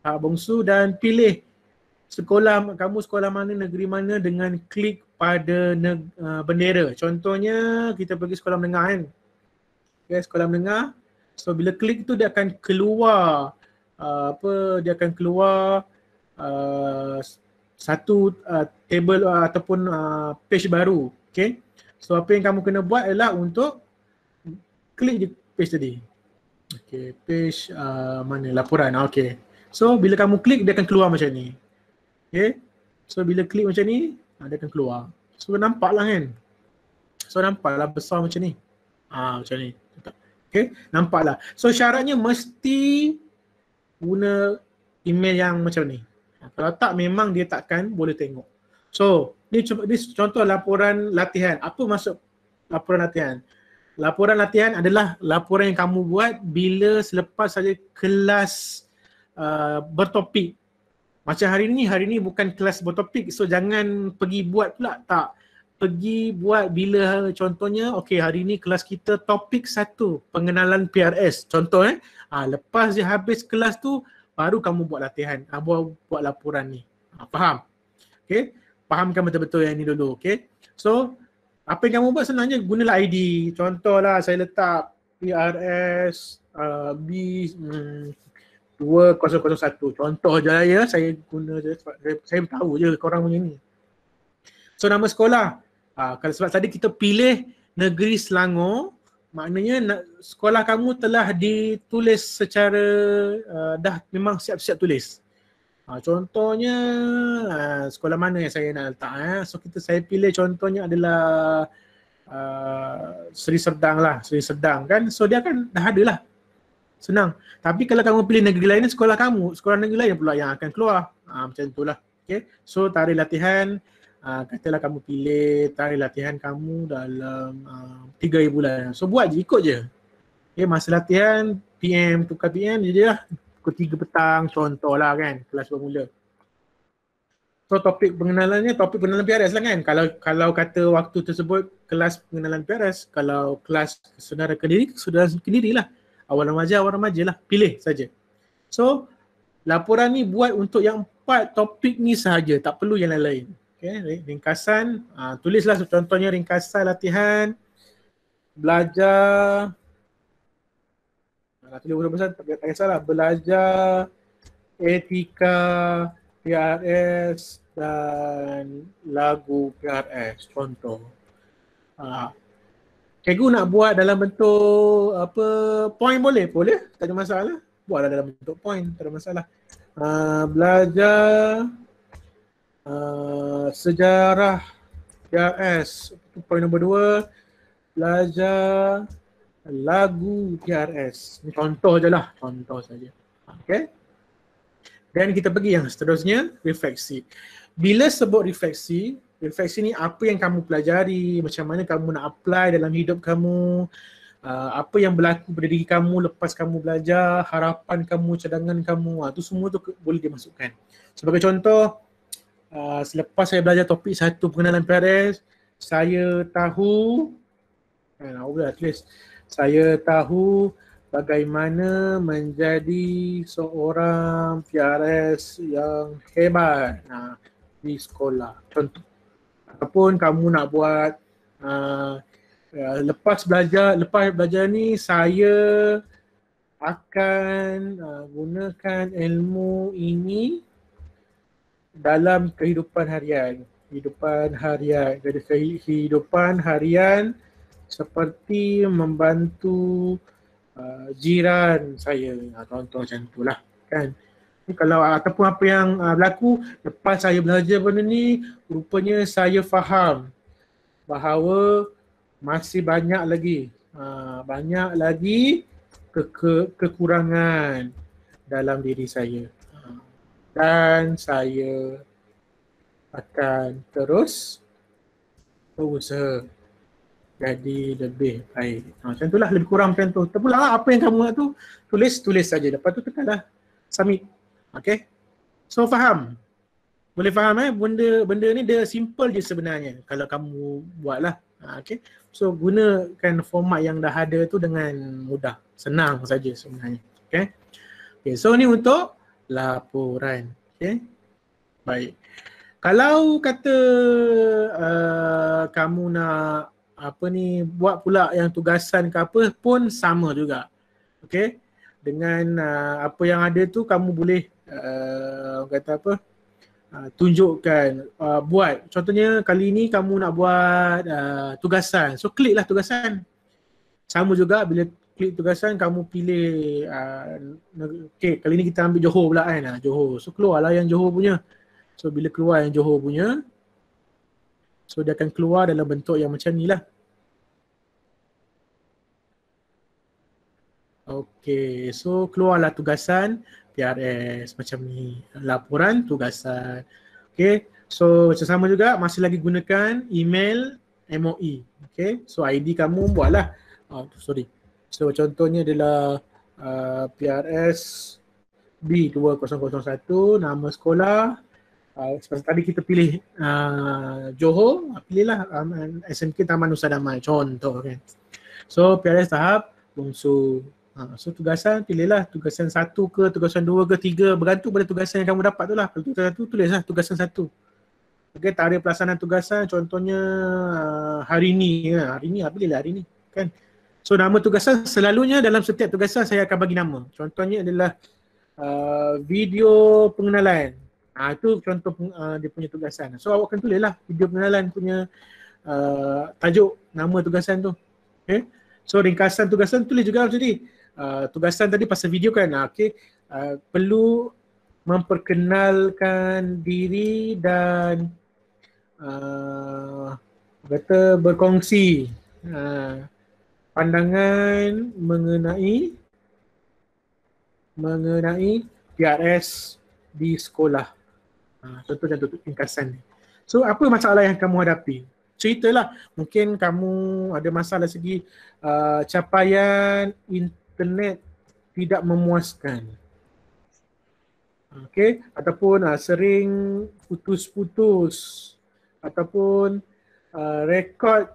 Tahap bongsu dan pilih kamu sekolah mana, negeri mana, dengan klik pada bendera. Contohnya kita pergi sekolah menengah kan. Okay, sekolah menengah. So bila klik tu dia akan keluar dia akan keluar satu table ataupun page baru. Okay, so apa yang kamu kena buat adalah untuk klik di page tadi. Okay, page mana, laporan. Okay, so bila kamu klik dia akan keluar macam ni. Okay, so bila klik macam ni dia akan keluar. So nampak lah kan. So nampak lah besar macam ni. Macam ni. Okay, nampak lah. So syaratnya mesti guna email yang macam ni. Kalau tak, memang dia takkan boleh tengok. So ni contoh laporan latihan. Apa maksud laporan latihan? Laporan latihan adalah laporan yang kamu buat bila selepas saja kelas bertopik. Macam hari ni bukan kelas bertopik, so jangan pergi buat pula, tak. Pergi buat bila contohnya, okay, hari ni kelas kita topik 1, pengenalan PRS. Contoh lepas dia habis kelas tu, baru kamu buat latihan, buat laporan ni. Faham? Okay, fahamkan betul-betul yang ni dulu. Okay, so apa yang kamu buat sebenarnya, gunalah ID. Contohlah saya letak PRS B2001. Contoh je lah ya, saya guna je, saya tahu je korang punya ni. So nama sekolah, kalau sebab tadi kita pilih Negeri Selangor, maknanya sekolah kamu telah ditulis secara dah memang siap-siap tulis. Contohnya sekolah mana yang saya nak letak. So saya pilih contohnya adalah Seri Serdang lah, Seri Serdang kan. So dia akan dah ada lah, senang. Tapi kalau kamu pilih negeri lain, sekolah negeri lain pula yang akan keluar. Macam itulah. Okay, so tarikh latihan, katalah kamu pilih tarikh latihan kamu dalam 3 bulan. So buat je, ikut je. Okay, masa latihan PM, tukar PM je lah. Pukul 3 petang contohlah kan, kelas bermula. So topik pengenalan PRS lah kan. Kalau kata waktu tersebut kelas pengenalan PRS, kalau kelas saudara kendiri lah. Awal remaja lah, pilih saja. So laporan ni buat untuk yang 4 topik ni sahaja, tak perlu yang lain-lain. Okay, ringkasan, tulislah contohnya ringkasan latihan belajar Nak tulis huruf besar tak kisahlah. Belajar etika PRS dan lagu PRS, contoh. Cikgu nak buat dalam bentuk apa, point boleh? Boleh, tak ada masalah. Buatlah dalam bentuk point, tak ada masalah. Belajar sejarah PRS, point nombor 2. Belajar lagu PRS. Ini contoh je lah, contoh saja. Okay. Dan kita pergi yang seterusnya, refleksi. Bila sebut refleksi, refleksi ni apa yang kamu pelajari, macam mana kamu nak apply dalam hidup kamu, apa yang berlaku pada diri kamu lepas kamu belajar, harapan kamu, cadangan kamu, tu semua tu boleh dimasukkan. Sebagai contoh, selepas saya belajar topik 1 pengenalan PRS, saya tahu, saya tahu bagaimana menjadi seorang PRS yang hebat di sekolah. Contoh. Ataupun kamu nak buat lepas belajar ni saya akan gunakan ilmu ini dalam kehidupan harian. Jadi kehidupan harian seperti membantu jiran saya, contoh macam itulah kan. Kalau ataupun apa yang berlaku lepas saya belajar benda ni, rupanya saya faham bahawa masih banyak lagi kekurangan dalam diri saya, dan saya akan terus berusaha jadi lebih baik. Macam itulah, lebih kurang macam tu. Terpulang apa yang kamu nak tu, tulis saja. Lepas tu tekanlah submit. Okay. So faham? Boleh faham benda ni dia simple je sebenarnya kalau kamu buatlah. Okay. So gunakan format yang dah ada tu dengan mudah. Senang saja sebenarnya. Okay. Okay. So ni untuk laporan. Okay. Baik. Kalau kata kamu nak buat pula yang tugasan ke apa pun sama juga. Okey. Dengan apa yang ada tu kamu boleh tunjukkan, buat. Contohnya kali ni kamu nak buat tugasan. So kliklah tugasan. Sama juga bila klik tugasan kamu pilih okey, kali ni kita ambil Johor pula kan. Johor. So keluarlah yang Johor punya. So bila keluar yang Johor punya, so dia akan keluar dalam bentuk yang macam ni lah. Okey, so keluarlah tugasan PRS macam ni. Laporan tugasan. Okey, so macam sama juga masih lagi gunakan email MOE. Okey, so ID kamu buatlah. So contohnya adalah PRS B2001, nama sekolah. Seperti tadi kita pilih Johor, pilihlah SMK Taman Nusa Damai, contoh kan. So PRS tahap bongsu. So tugasan, pilihlah tugasan 1 ke, tugasan 2 ke, 3, bergantung pada tugasan yang kamu dapat tu lah. Kalau tugasan 1, tulislah tugasan 1. Okay, tarikh pelaksanaan tugasan contohnya hari ni, pilihlah hari ni kan. So nama tugasan selalunya dalam setiap tugasan saya akan bagi nama. Contohnya adalah video pengenalan. Itu contoh dia punya tugasan. So awak akan tulislah video pengenalan punya tajuk nama tugasan tu. Okay. So ringkasan tugasan tulis juga macam ni. Tugasan tadi pasal video kan. Perlu memperkenalkan diri dan berkongsi pandangan mengenai PRS di sekolah. Contoh dan tutup ringkasan ni. So apa masalah yang kamu hadapi? Ceritalah. Mungkin kamu ada masalah segi capaian internet tidak memuaskan. Okey, ataupun sering putus-putus, ataupun rekod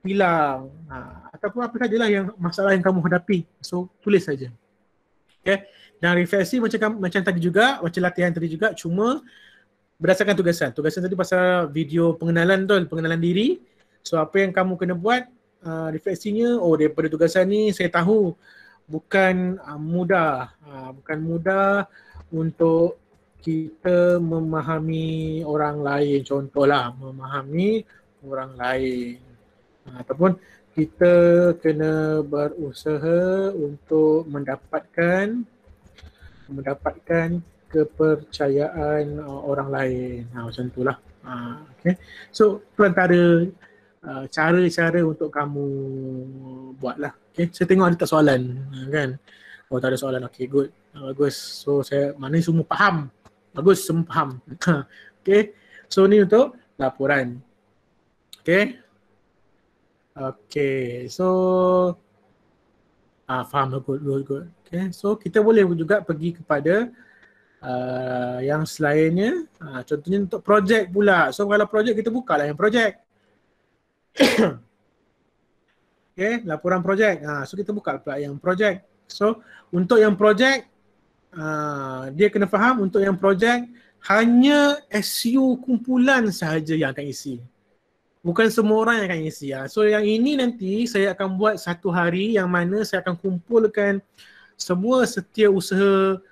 hilang, ataupun apa sajalah yang masalah yang kamu hadapi. So tulis saja. Okey. Dan refleksi macam tadi juga, macam latihan tadi juga, cuma berdasarkan tugasan. Tugasan tadi pasal video pengenalan diri. So apa yang kamu kena buat, refleksinya, daripada tugasan ni saya tahu bukan mudah. Bukan mudah untuk kita memahami orang lain. Contohlah, memahami orang lain. Ataupun kita kena berusaha untuk mendapatkan kepercayaan orang lain. Macam itulah. Okay. So, itu antara cara-cara untuk kamu buatlah. Okay. Saya tengok ada tak soalan kan? Oh, tak ada soalan. Okay, good. Bagus. So, maknanya semua faham. Bagus, semua faham. Okay. So, ni untuk laporan. Okay. Okay. So, faham. Good. Okay. So, kita boleh juga pergi kepada yang selainnya. Contohnya untuk projek pula. So, kalau projek kita buka lah yang projek. Okay, laporan projek. So kita buka pula yang projek. So untuk yang projek, dia kena faham untuk yang projek hanya SU kumpulan sahaja yang akan isi. Bukan semua orang yang akan isi. So yang ini nanti saya akan buat satu hari yang mana saya akan kumpulkan semua setiausaha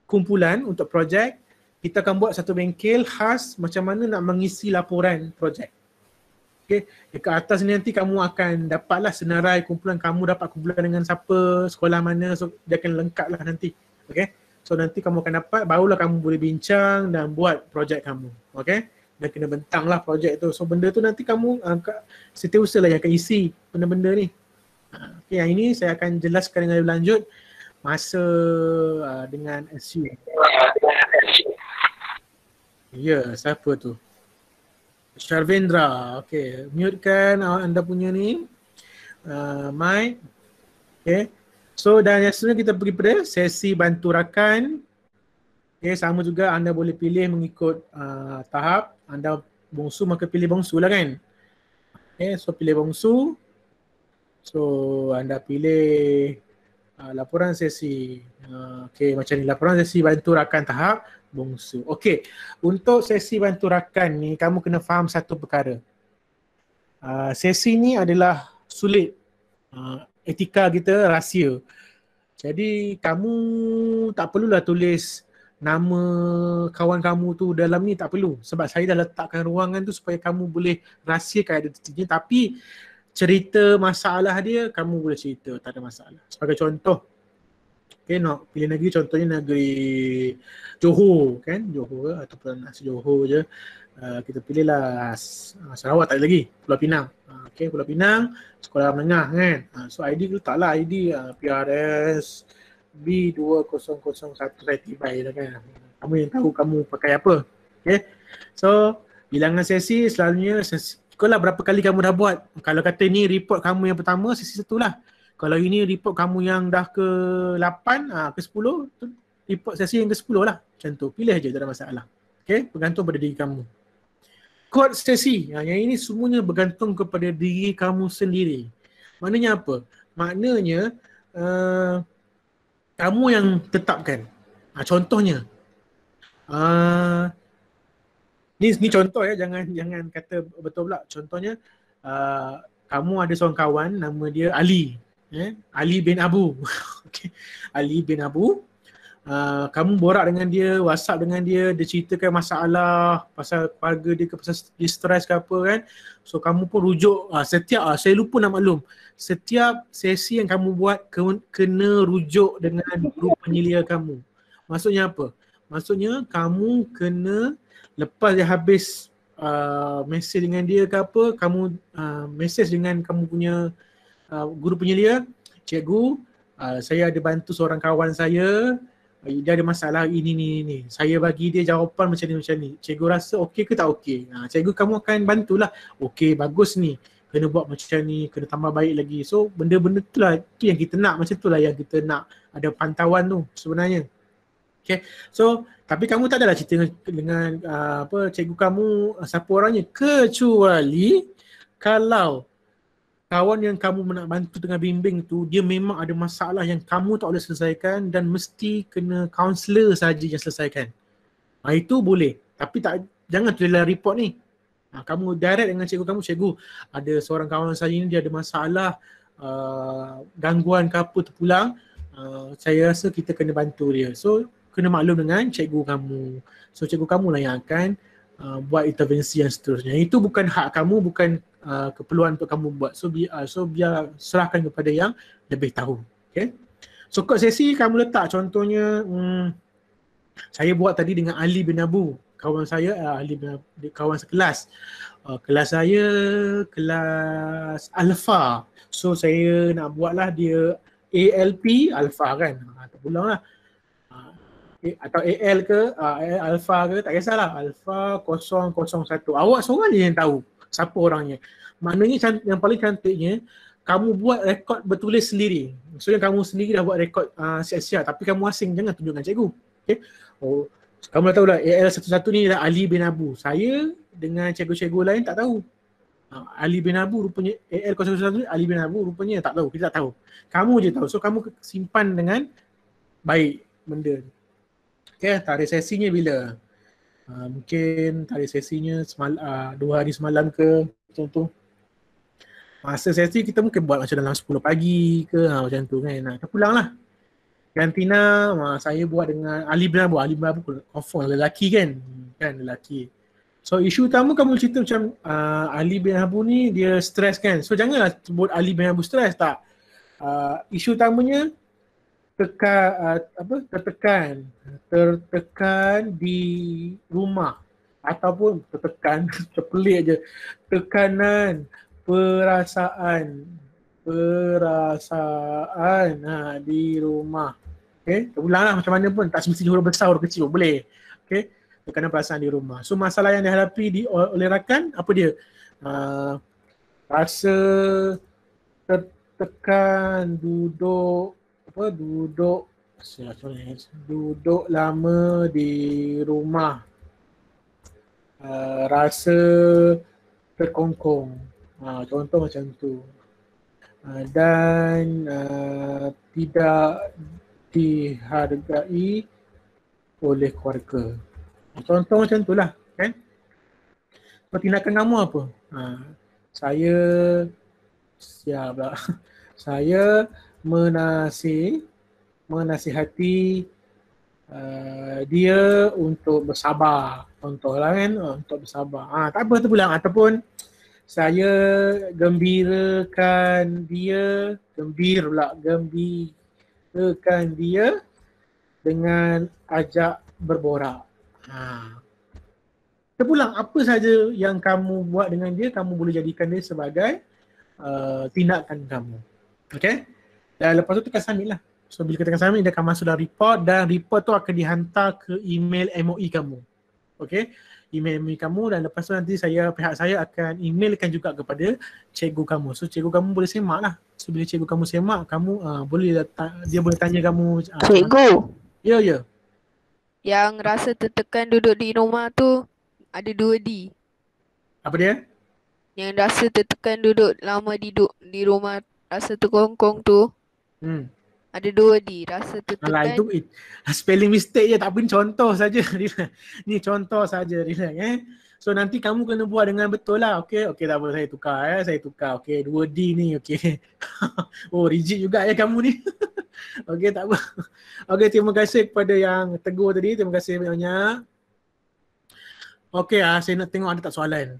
kumpulan untuk projek. Kita akan buat satu bengkel khas macam mana nak mengisi laporan projek. Okay, dekat atas ni nanti kamu akan dapatlah senarai kumpulan, kamu dapat kumpulan dengan siapa, sekolah mana, so dia akan lengkap lah nanti. Okay, so nanti kamu akan dapat, barulah kamu boleh bincang dan buat projek kamu. Okay, dan kena bentang lah projek tu. So benda tu nanti kamu setiausaha lah yang akan isi benda-benda ni. Okay, yang ini saya akan jelaskan dengan lebih lanjut masa dengan SU. Ya, siapa tu? Sharvendra, okay, mutekan anda punya ni mic. Okay, so dan yang seterusnya kita pergi pada sesi bantu rakan. Okay, sama juga anda boleh pilih mengikut tahap. Anda bongsu maka pilih bongsu lah kan. Okay, so pilih bongsu. So anda pilih laporan sesi. Okay, macam ni, laporan sesi bantu rakan tahap bongsu. Okey, untuk sesi bantu rakan ni kamu kena faham satu perkara. Sesi ni adalah sulit. Etika kita rahsia. Jadi kamu tak perlulah tulis nama kawan kamu tu dalam ni, tak perlu. Sebab saya dah letakkan ruangan tu supaya kamu boleh rahsiakan identitinya, tapi cerita masalah dia kamu boleh cerita, tak ada masalah. Sebagai contoh, okay, nak pilih negeri, contohnya negeri Johor kan, Johor ataupun Johor je. Kita pilihlah Sarawak tak ada lagi, Pulau Pinang. Okay, Pulau Pinang, sekolah menengah kan. So ID letaklah ID PRS B2001 saya tibai lah kan. Kamu yang tahu kamu pakai apa. Okay, so bilangan sesi selalunya ikutlah berapa kali kamu dah buat. Kalau kata ni report kamu yang pertama, sesi 1 lah. Kalau ini report kamu yang dah ke-8, ke-10, report sesi yang ke-10 lah. Macam tu, pilih je, tak ada masalah. Okay, bergantung pada diri kamu. Kod sesi, yang ini semuanya bergantung kepada diri kamu sendiri. Maknanya apa? Maknanya, kamu yang tetapkan. Contohnya, ni contoh ya, jangan kata betul pula. Contohnya, kamu ada seorang kawan, nama dia Ali. Ali bin Abu. Okay. Ali bin Abu. Kamu borak dengan dia, WhatsApp dengan dia, dia ceritakan masalah pasal keluarga dia ke, pasal dia stres ke apa kan. So kamu pun rujuk, saya lupa nak maklum, setiap sesi yang kamu buat kena rujuk dengan grup penyelia kamu. Maksudnya apa? Maksudnya kamu kena, lepas dia habis mesej dengan dia ke apa, kamu mesej dengan kamu punya guru penyelia, cikgu, saya ada bantu seorang kawan saya, dia ada masalah ini. Saya bagi dia jawapan macam ni. Cikgu rasa okey ke tak okey? Cikgu kamu akan bantulah. Okey, bagus ni. Kena buat macam ni, kena tambah baik lagi. So benda-benda tu lah, tu yang kita nak, macam tu lah yang kita nak ada pantauan tu sebenarnya. Okay, so tapi kamu tak adalah cerita dengan cikgu kamu siapa orangnya, kecuali kalau kawan yang kamu nak bantu tengah bimbing tu, dia memang ada masalah yang kamu tak boleh selesaikan dan mesti kena kaunselor saja yang selesaikan. Itu boleh. Tapi jangan tulislah report ni. Kamu direct dengan cikgu kamu, cikgu, ada seorang kawan saya ni dia ada masalah gangguan ke apa terpulang. saya rasa kita kena bantu dia. So kena maklum dengan cikgu kamu. So cikgu kamu lah yang akan buat intervensi yang seterusnya. Itu bukan hak kamu, bukan keperluan untuk kamu buat. So biar serahkan kepada yang lebih tahu. Okay. So kod sesi kamu letak contohnya saya buat tadi dengan Ali bin Abu. Kawan saya Ali bin Abu, kawan sekelas. Kelas saya kelas Alpha. So saya nak buatlah dia ALP Alpha kan. Terpulang lah. Atau AL ke Alpha ke, tak kisahlah. Alpha 001. Awak seorang je yang tahu siapa orangnya. Maknanya yang paling cantiknya, kamu buat rekod bertulis sendiri. Maksudnya kamu sendiri dah buat rekod siap-siap, tapi kamu asing, jangan tunjukkan cikgu. Okay? Oh, kamu dah tahu dah AL11 ni adalah Ali bin Abu. Saya dengan cikgu-cikgu lain tak tahu. Ali bin Abu rupanya, AL01 Ali bin Abu rupanya tak tahu, kita tak tahu. Kamu je tahu. So kamu simpan dengan baik benda ni. Okay, tarikh sesinya bila? Mungkin tarikh sesinya 2 hari semalam ke macam tu. Masa sesi kita mungkin buat macam dalam 10 pagi ke macam tu kan. Kita pulang lah. Kantina saya buat dengan Ali bin Abu. Ali bin Abu confirm lelaki kan. Kan lelaki. So isu utama kamu cerita macam Ali bin Abu ni dia stres kan. So janganlah sebut Ali bin Abu stres, tak. Isu utamanya tertekan di rumah ataupun terpelik je, tekanan perasaan di rumah. Okay, terulanglah macam mana pun, tak semestinya huruf besar huruf kecil boleh. Okay, tekanan perasaan di rumah. So masalah yang dihadapi oleh rakan apa dia? Rasa tertekan, duduk lama di rumah, rasa terkongkong, contoh macam tu, dan tidak dihargai oleh keluarga. Contoh macam tu lah kan. So, tindakan kamu apa? Saya menasihati dia untuk bersabar. Contohlah kan, untuk bersabar. Tak apa terpulang. Ataupun saya gembirakan dia dengan ajak berborak. Terpulang apa saja yang kamu buat dengan dia, kamu boleh jadikan dia sebagai tindakan kamu. Okay? Dan lepas tu tekan submit lah. So bila kita tekan submit, dia akan masuk dalam report dan report tu akan dihantar ke email MOE kamu. Okay? Email MOE kamu dan lepas tu nanti pihak saya akan emailkan juga kepada cikgu kamu. So cikgu kamu boleh semak lah. So bila cikgu kamu semak, kamu dia boleh tanya kamu. Cikgu? Ya. Yang rasa tertekan duduk di rumah tu ada 2D. Apa dia? Yang rasa tertekan duduk lama di rumah, rasa terkongkong tu. Ada 2D, rasa tertekan. Alah, itu spelling mistake je, tak pun contoh saja. Ni contoh saja, So nanti kamu kena buat dengan betul lah. Okay, tak apa, saya tukar. Okay, 2D ni, okay. Oh, rigid juga ya kamu ni. Okay, tak apa. Okay, terima kasih kepada yang tegur tadi. Terima kasih banyak. Okay, saya nak tengok ada tak soalan.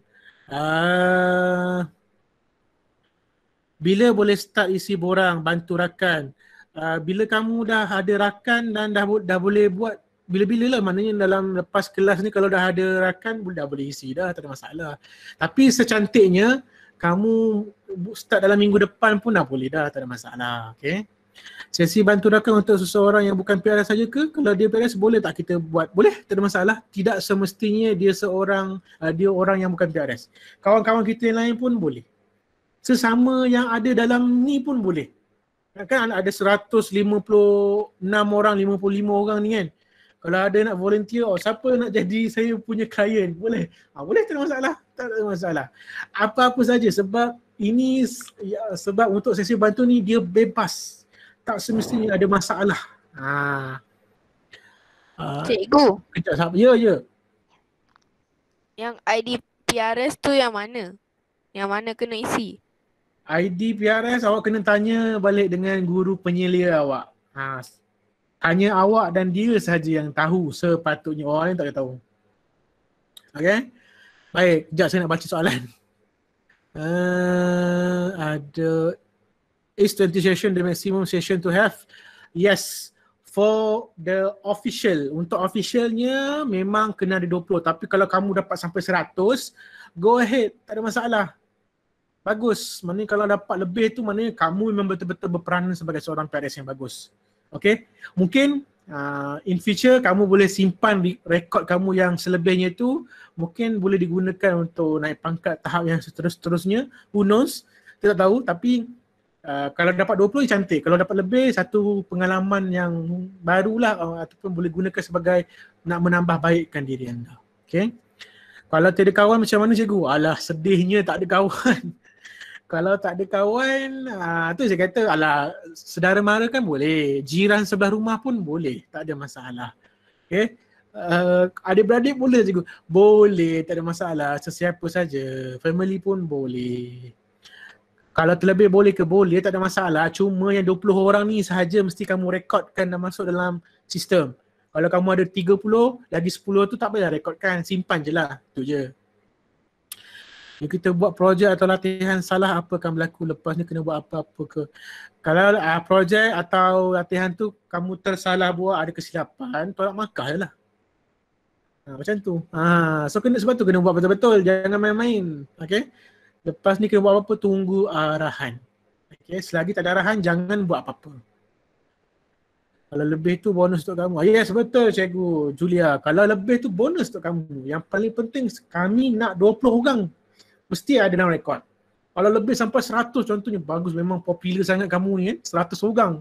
Bila boleh start isi borang, bantu rakan? Bila kamu dah ada rakan dan dah boleh buat, bila-bila lah, maknanya dalam lepas kelas ni kalau dah ada rakan, dah boleh isi dah, tak ada masalah. Tapi secantiknya, kamu start dalam minggu depan pun dah boleh dah, tak ada masalah. Okay. Sesi bantu rakan untuk seseorang yang bukan PRS saja ke? Kalau dia PRS boleh tak kita buat? Boleh, tak ada masalah. Tidak semestinya dia orang yang bukan PRS. Kawan-kawan kita yang lain pun boleh. Sesama yang ada dalam ni pun boleh. Kan ada 156 orang, 55 orang ni kan. Kalau ada nak volunteer, siapa nak jadi saya punya klien? Boleh. Boleh, tak ada masalah. Tak ada masalah. Apa-apa saja sebab ini, sebab untuk sesi bantu ni dia bebas. Tak semestinya ada masalah. Cikgu. Kejap sahabat. Ya. Yang ID PRS tu yang mana? Yang mana kena isi? ID PRS awak kena tanya balik dengan guru penyelia awak. Hanya awak dan dia sahaja yang tahu sepatutnya, orang lain tak boleh tahu. Okay? Baik, sekejap saya nak baca soalan. Ada, is 20 session the maximum session to have? Yes, for the official. Untuk officialnya memang kena ada 20. Tapi kalau kamu dapat sampai 100, go ahead, tak ada masalah. Bagus. Maknanya kalau dapat lebih tu, maknanya kamu memang betul-betul berperanan sebagai seorang PRS yang bagus. Okay? Mungkin in future kamu boleh simpan rekod kamu yang selebihnya tu, mungkin boleh digunakan untuk naik pangkat tahap yang seterusnya. Who knows? Kita tak tahu. Tapi kalau dapat 20 cantik. Kalau dapat lebih, satu pengalaman yang barulah ataupun boleh gunakan sebagai nak menambah baikkan diri anda. Okay? Kalau tak ada kawan macam mana cikgu? Alah, sedihnya tak ada kawan. Kalau tak ada kawan, tu saya kata, alah, saudara mara kan boleh. Jiran sebelah rumah pun boleh. Tak ada masalah. Okay? Adik-beradik boleh cikgu? Boleh, tak ada masalah. Sesiapa saja. Family pun boleh. Kalau terlebih boleh ke boleh, tak ada masalah. Cuma yang 20 orang ni sahaja mesti kamu rekodkan dan masuk dalam sistem. Kalau kamu ada 30, lagi 10 tu tak payah rekodkan. Simpan je lah. Tu je. Kalau kita buat projek atau latihan salah, apa akan berlaku lepas ni, kena buat apa-apa ke? Kalau projek atau latihan tu kamu tersalah buat, ada kesilapan, tolak markah je lah. Macam tu. So sebab tu kena buat betul-betul. Jangan main-main. Okay? Lepas ni kena buat apa-apa, tunggu arahan. Okay? Selagi tak ada arahan, jangan buat apa-apa. Kalau lebih tu bonus untuk kamu. Yes, betul cikgu Julia. Kalau lebih tu bonus untuk kamu. Yang paling penting, kami nak 20 orang. Mesti ada dalam rekod. Kalau lebih sampai 100 contohnya, bagus, memang popular sangat kamu ni kan, 100 orang.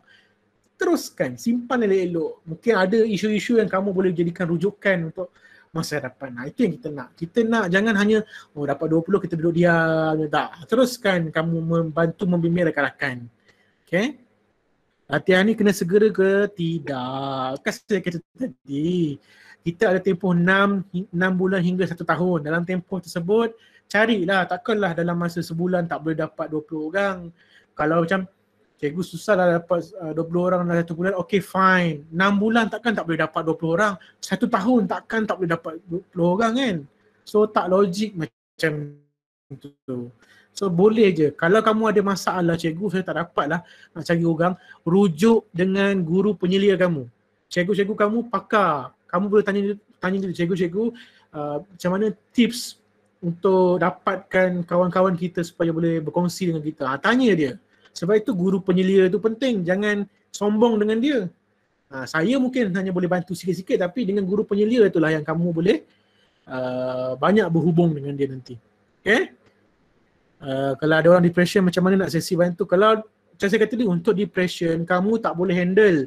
Teruskan, simpan elok-elok. Mungkin ada isu-isu yang kamu boleh jadikan rujukan untuk masa depan. Itu yang kita nak. Kita nak jangan hanya dapat 20 kita duduk diam. Tak. Teruskan kamu membantu membimbing rakan-rakan. Okay? Latihan ni kena segera ke? Tidak. Kan saya kata tadi, kita ada tempoh 6 bulan hingga 1 tahun. Dalam tempoh tersebut, carilah. Takkanlah dalam masa sebulan tak boleh dapat 20 orang. Kalau macam cikgu susah lah dapat 20 orang dalam 1 bulan, okay fine. 6 bulan takkan tak boleh dapat 20 orang. 1 tahun takkan tak boleh dapat 20 orang kan. So tak logik macam tu. So boleh je. Kalau kamu ada masalah, cikgu saya tak dapat lah nak cari orang, rujuk dengan guru penyelia kamu. Cikgu-cikgu kamu pakar. Kamu boleh tanya cikgu-cikgu macam mana tips untuk dapatkan kawan-kawan kita supaya boleh berkongsi dengan kita. Tanya dia. Sebab itu guru penyelia tu penting. Jangan sombong dengan dia. Saya mungkin hanya boleh bantu sikit-sikit, tapi dengan guru penyelia itulah yang kamu boleh banyak berhubung dengan dia nanti. Okay? Kalau ada orang depression, macam mana nak sesi bantu? Kalau macam saya kata tadi, untuk depression kamu tak boleh handle,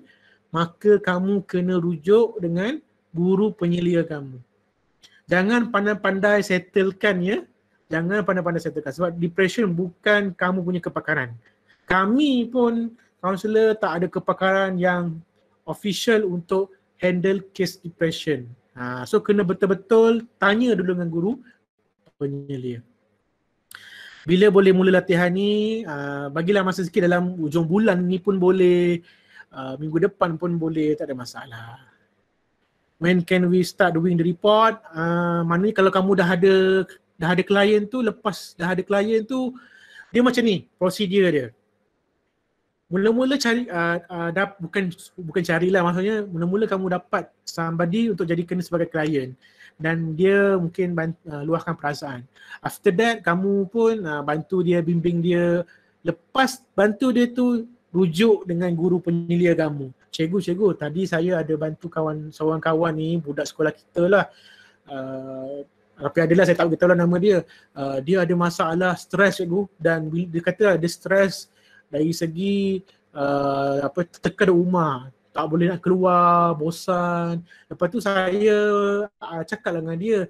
maka kamu kena rujuk dengan guru penyelia kamu. Jangan pandai-pandai settlekan ya. Jangan pandai-pandai settlekan. Sebab depression bukan kamu punya kepakaran. Kami pun, kaunselor, tak ada kepakaran yang official untuk handle case depression. So kena betul-betul tanya dulu dengan guru penyelia. Bila boleh mula latihan ni, bagilah masa sikit, dalam ujung bulan ni pun boleh, minggu depan pun boleh, tak ada masalah. When can we start doing the report? Maknanya kalau kamu dah ada klien tu, lepas dah ada klien tu, dia macam ni prosedur dia. Mula-mula cari, bukan carilah, maksudnya mula-mula kamu dapat somebody untuk jadikan dia sebagai klien. Dan dia mungkin luahkan perasaan. After that, kamu pun bantu dia, bimbing dia. Lepas bantu dia tu, rujuk dengan guru penyelia kamu. Cikgu, tadi saya ada bantu seorang kawan ni, budak sekolah kita lah. Tapi adalah, saya tak beritahu lah nama dia. Dia ada masalah stres cikgu, dan dia kata ada stres dari segi tertekan rumah. Tak boleh nak keluar, bosan. Lepas tu saya cakap dengan dia,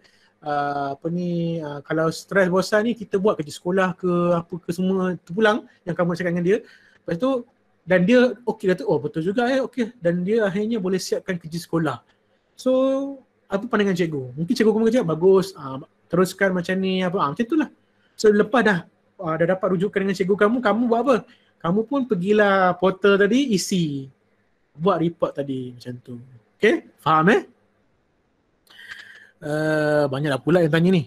kalau stres bosan ni kita buat kerja sekolah ke apa ke semua terpulang yang kamu cakap dengan dia. Lepas tu, dan dia okey, kata oh betul juga okey. Dan dia akhirnya boleh siapkan kerja sekolah. So apa pandangan cikgu? Mungkin cikgu kamu kata bagus, teruskan macam ni apa, macam itulah. So lepas dah dapat rujukan dengan cikgu kamu buat apa? Kamu pun pergilah portal tadi, isi. buat report tadi macam tu. Okay, faham banyaklah pula yang tanya ni.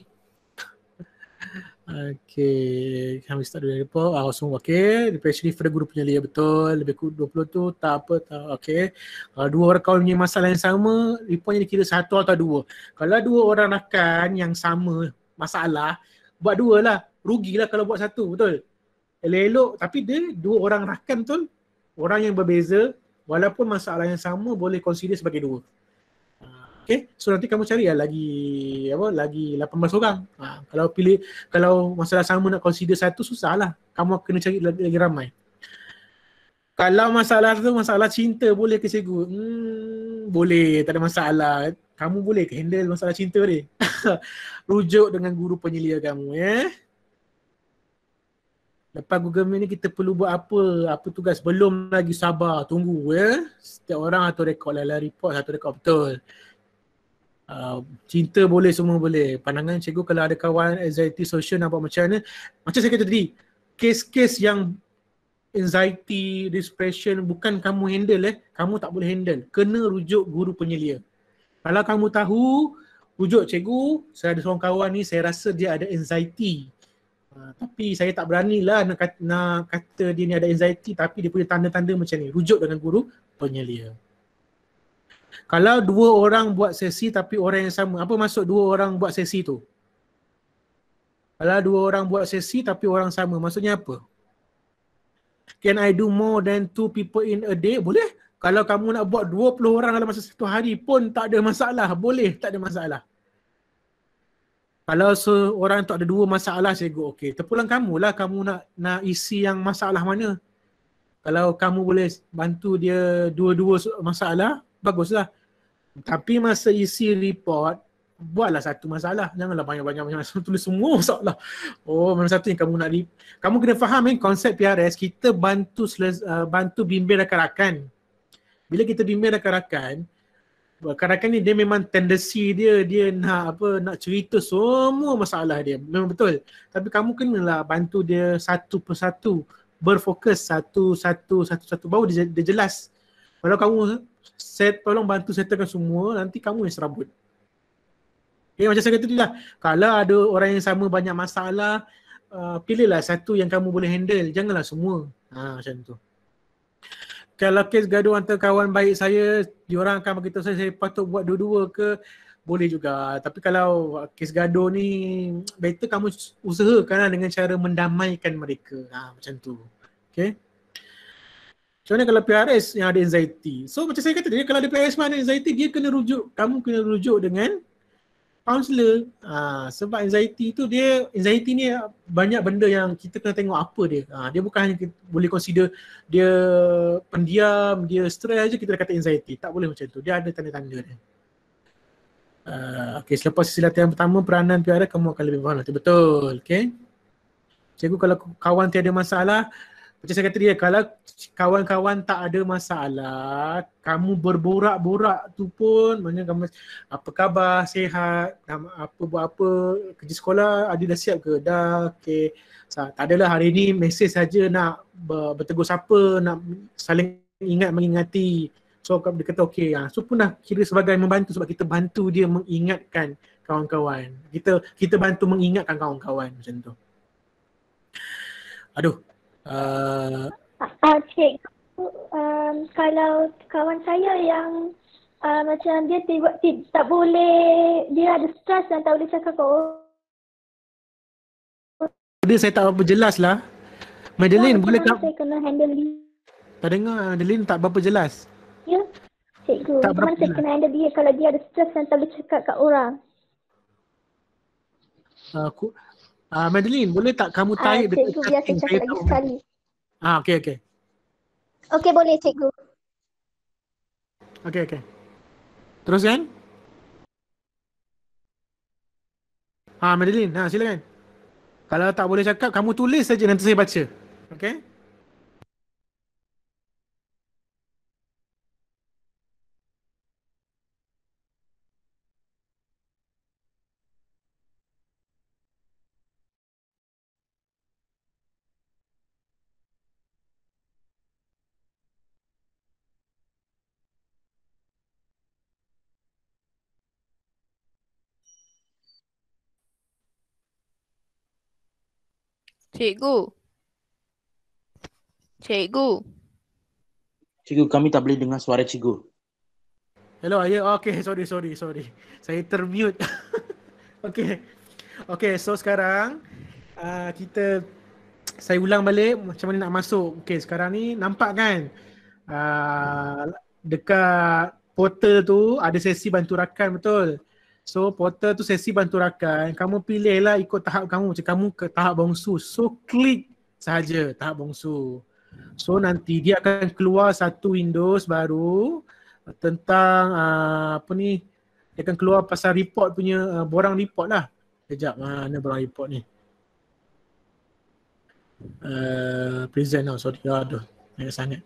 Okay, kami start dari report. Semua okay. Especially pada guru penyelia, betul. Lebih kurang 20 tu tak apa, tak. Okay. Dua orang kawan punya masalah yang sama, reportnya dikira satu atau dua. Kalau dua orang rakan yang sama masalah, buat dua lah. Rugilah kalau buat satu, betul. Elok-elok, tapi dia dua orang rakan betul. Orang yang berbeza, walaupun masalah yang sama boleh consider sebagai dua. Okay, so nanti kamu cari lagi 18 orang. Kalau masalah sama nak consider satu, susah lah. Kamu kena cari lagi ramai. Kalau masalah tu masalah cinta, boleh ke cikgu? Boleh, tak ada masalah. Kamu boleh ke handle masalah cinta ni? Rujuk dengan guru penyelia kamu, Lepas Google Meet ni kita perlu buat apa tugas? Belum lagi, sabar, tunggu, Setiap orang satu rekod lah report, satu rekod betul. Cinta boleh, semua boleh. Pandangan cikgu kalau ada kawan anxiety social nak buat macam mana? Macam saya kata tadi, kes-kes yang anxiety, depression bukan kamu handle, kamu tak boleh handle. Kena rujuk guru penyelia. Kalau kamu tahu, rujuk cikgu, saya ada seorang kawan ni, saya rasa dia ada anxiety. Tapi saya tak beranilah nak kata dia ni ada anxiety, tapi dia punya tanda-tanda macam ni. Rujuk dengan guru penyelia. Kalau dua orang buat sesi tapi orang yang sama, apa maksud dua orang buat sesi tu? Kalau dua orang buat sesi tapi orang sama, maksudnya apa? Can I do more than 2 people in a day? Boleh. Kalau kamu nak buat 20 orang dalam masa satu hari pun tak ada masalah. Boleh, tak ada masalah. Kalau seorang tu ada dua masalah, cikgu, okey. Terpulang kamulah, kamu nak isi yang masalah mana. Kalau kamu boleh bantu dia dua-dua masalah, baguslah. Tapi masa isi report, buatlah satu masalah. Janganlah banyak-banyak tulis semua masalah. Mana satu yang kamu nak kamu kena faham konsep PRS, kita bantu bimbing rakan-rakan. Bila kita bimbing rakan-rakan ni dia memang tendensi dia nak cerita semua masalah dia. Memang betul. Tapi kamu kenalah bantu dia satu persatu, berfokus satu baru dia jelas. Kalau kamu tolong bantu settlekan semua, nanti kamu yang serabut. Okay, macam saya kata tadi lah, kalau ada orang yang sama banyak masalah, pilihlah satu yang kamu boleh handle, janganlah semua. Macam tu. Kalau kes gaduh antara kawan baik saya, diorang akan beritahu saya patut buat dua-dua ke, boleh juga. Tapi kalau kes gaduh ni, better kamu usahakanlah dengan cara mendamaikan mereka. Macam tu. Okay. Macam mana kalau PRS yang ada anxiety? So macam saya kata tadi, kalau ada PRS yang ada anxiety, dia kena rujuk, kamu kena rujuk dengan counselor. Sebab anxiety ni banyak benda yang kita kena tengok apa dia. Dia bukan hanya kita boleh consider dia pendiam, dia stres je kita dah kata anxiety. Tak boleh macam tu. Dia ada tanda-tanda dia. Okay, selepas sesi latihan pertama, peranan PRS kamu akan lebih faham nanti. Betul. Okay. Cikgu, kalau kawan tiada masalah, macam saya kata dia, kalau kawan-kawan tak ada masalah, kamu berborak-borak tu pun, maknanya kamu apa khabar, sihat, apa buat apa, kerja sekolah, ada dah siap ke? Dah, okey. Tak adalah hari ni mesej saja nak bertegur siapa, nak saling mengingati. So dia kata okey, so pun dah kira sebagai membantu sebab kita bantu dia mengingatkan kawan-kawan. Kita bantu mengingatkan kawan-kawan macam tu. Aduh. Cikgu, kalau kawan saya yang macam dia tak boleh, dia ada stres dan tak boleh cakap ke orang. Dia saya tak berapa jelas lah. Madeline, boleh tak? Saya kena handle dia. Tak dengar, Madeline tak berapa jelas. Ya, cikgu. Macam mana saya kena handle dia kalau dia ada stres dan tak boleh cakap kat orang? Madeline, boleh tak kamu tarik dekat cikgu, biar saya cakap lagi sekali. Okey. Okey, boleh cikgu. Okey. Teruskan. Madeline, silakan. Kalau tak boleh cakap, kamu tulis saja, nanti saya baca. Okey? Cikgu. Cikgu. Cikgu, kami tak boleh dengar suara cikgu. Hello, ya. Okay, sorry. Saya termute. Okay, so sekarang saya ulang balik macam mana nak masuk. Okay, sekarang ni nampak kan dekat portal tu ada sesi bantu rakan, betul? So portal tu sesi bantu rakan, kamu pilihlah ikut tahap kamu. Macam kamu ke tahap bongsu, so klik sahaja tahap bongsu. So nanti dia akan keluar satu Windows baru tentang dia akan keluar pasal report punya, borang report lah. Sekejap, mana borang report ni? Present now, sorry. Aduh, banyak sangat.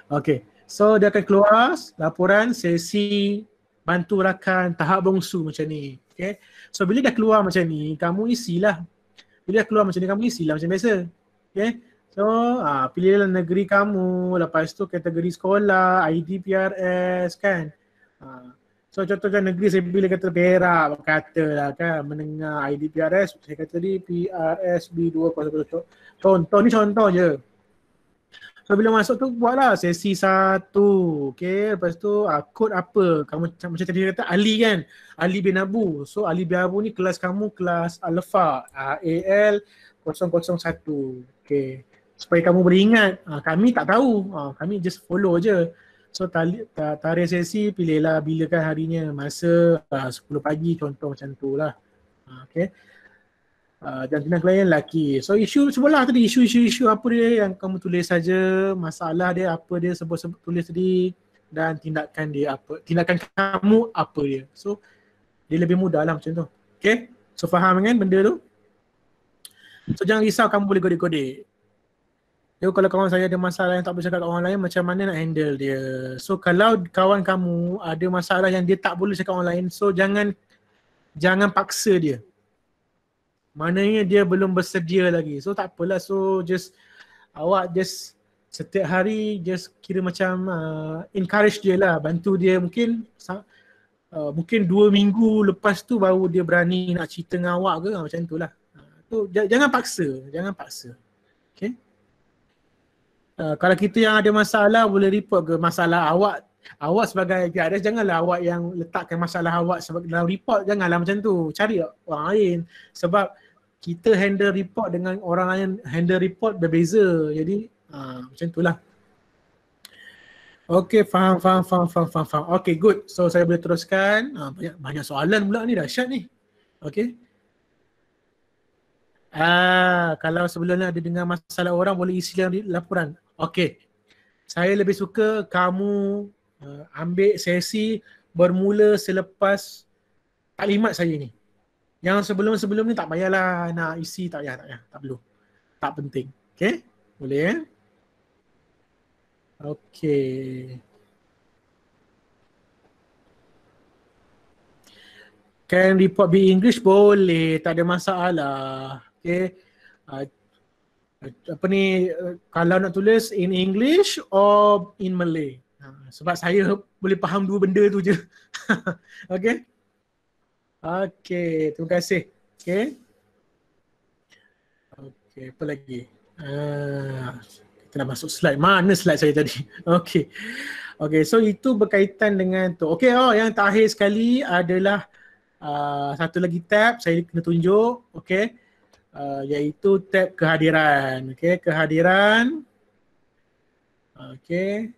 Okay, so dia akan keluar laporan sesi bantu rakan tahap bongsu macam ni. Okay, so bila dah keluar macam ni, kamu isilah. Bila dah keluar macam ni, kamu isilah macam biasa. Okay, so pilihlah negeri kamu, lepas tu kategori sekolah, ID PRS kan. So contohnya negeri saya pilih kata Perak, katalah kan, menengah ID PRS, saya kata di PRS B200. Contoh ni contoh je. So bila masuk tu buatlah sesi 1, okay, lepas tu kod apa, kamu macam tadi kata Ali kan, Ali bin Abu. So Ali bin Abu ni kelas kamu kelas Alpha, AL 001, okay. Supaya kamu boleh ingat, kami tak tahu, kami just follow je. So tarikh sesi pilihlah bila kan harinya, masa 10 pagi contoh macam tu lah. Okay. Jantina klien lelaki. So isu sebelah tadi, isu apa dia yang kamu tulis saja, masalah dia apa dia sebut tulis tadi, dan tindakan dia apa, tindakan kamu apa dia. So dia lebih mudah lah macam tu. Okay, so faham kan benda tu? So jangan risau, kamu boleh godek-godek. So kalau kawan saya ada masalah yang tak boleh cakap kat orang lain, macam mana nak handle dia. So kalau kawan kamu ada masalah yang dia tak boleh cakap orang lain, so jangan paksa dia. Maknanya dia belum bersedia lagi. So tak apalah, so awak setiap hari just kira macam encourage dia lah, bantu dia. Mungkin 2 minggu lepas tu baru dia berani nak cerita dengan awak ke, macam tu lah. So jangan paksa. Okay. Kalau kita yang ada masalah boleh report ke masalah awak sebagai PRS, janganlah awak yang letakkan masalah awak sebagai dalam report, janganlah macam tu. Cari orang lain, sebab kita handle report dengan orang lain handle report berbeza. Jadi macam itulah. Okay, faham. Okay, good. So saya boleh teruskan. Banyak soalan pula ni, dahsyat ni. Okay. Kalau sebelumnya ada dengar masalah orang, boleh isi laporan. Okay. Saya lebih suka kamu ambil sesi bermula selepas taklimat saya ni. Yang sebelum ni tak payahlah nak isi, tak payah, tak perlu. Tak penting. Okay? Boleh Okay. Can report be English? Boleh, tak ada masalah. Okay. Kalau nak tulis in English or in Malay. Sebab saya boleh faham dua benda tu je. Okay. Okay, terima kasih. Okay. Okay, apa lagi? Kita nak masuk slide. Mana slide saya tadi? Okay. Okay, so itu berkaitan dengan tu. Okay, yang terakhir sekali adalah satu lagi tab saya kena tunjuk. Okay. Iaitu tab kehadiran. Okay, kehadiran. Okay.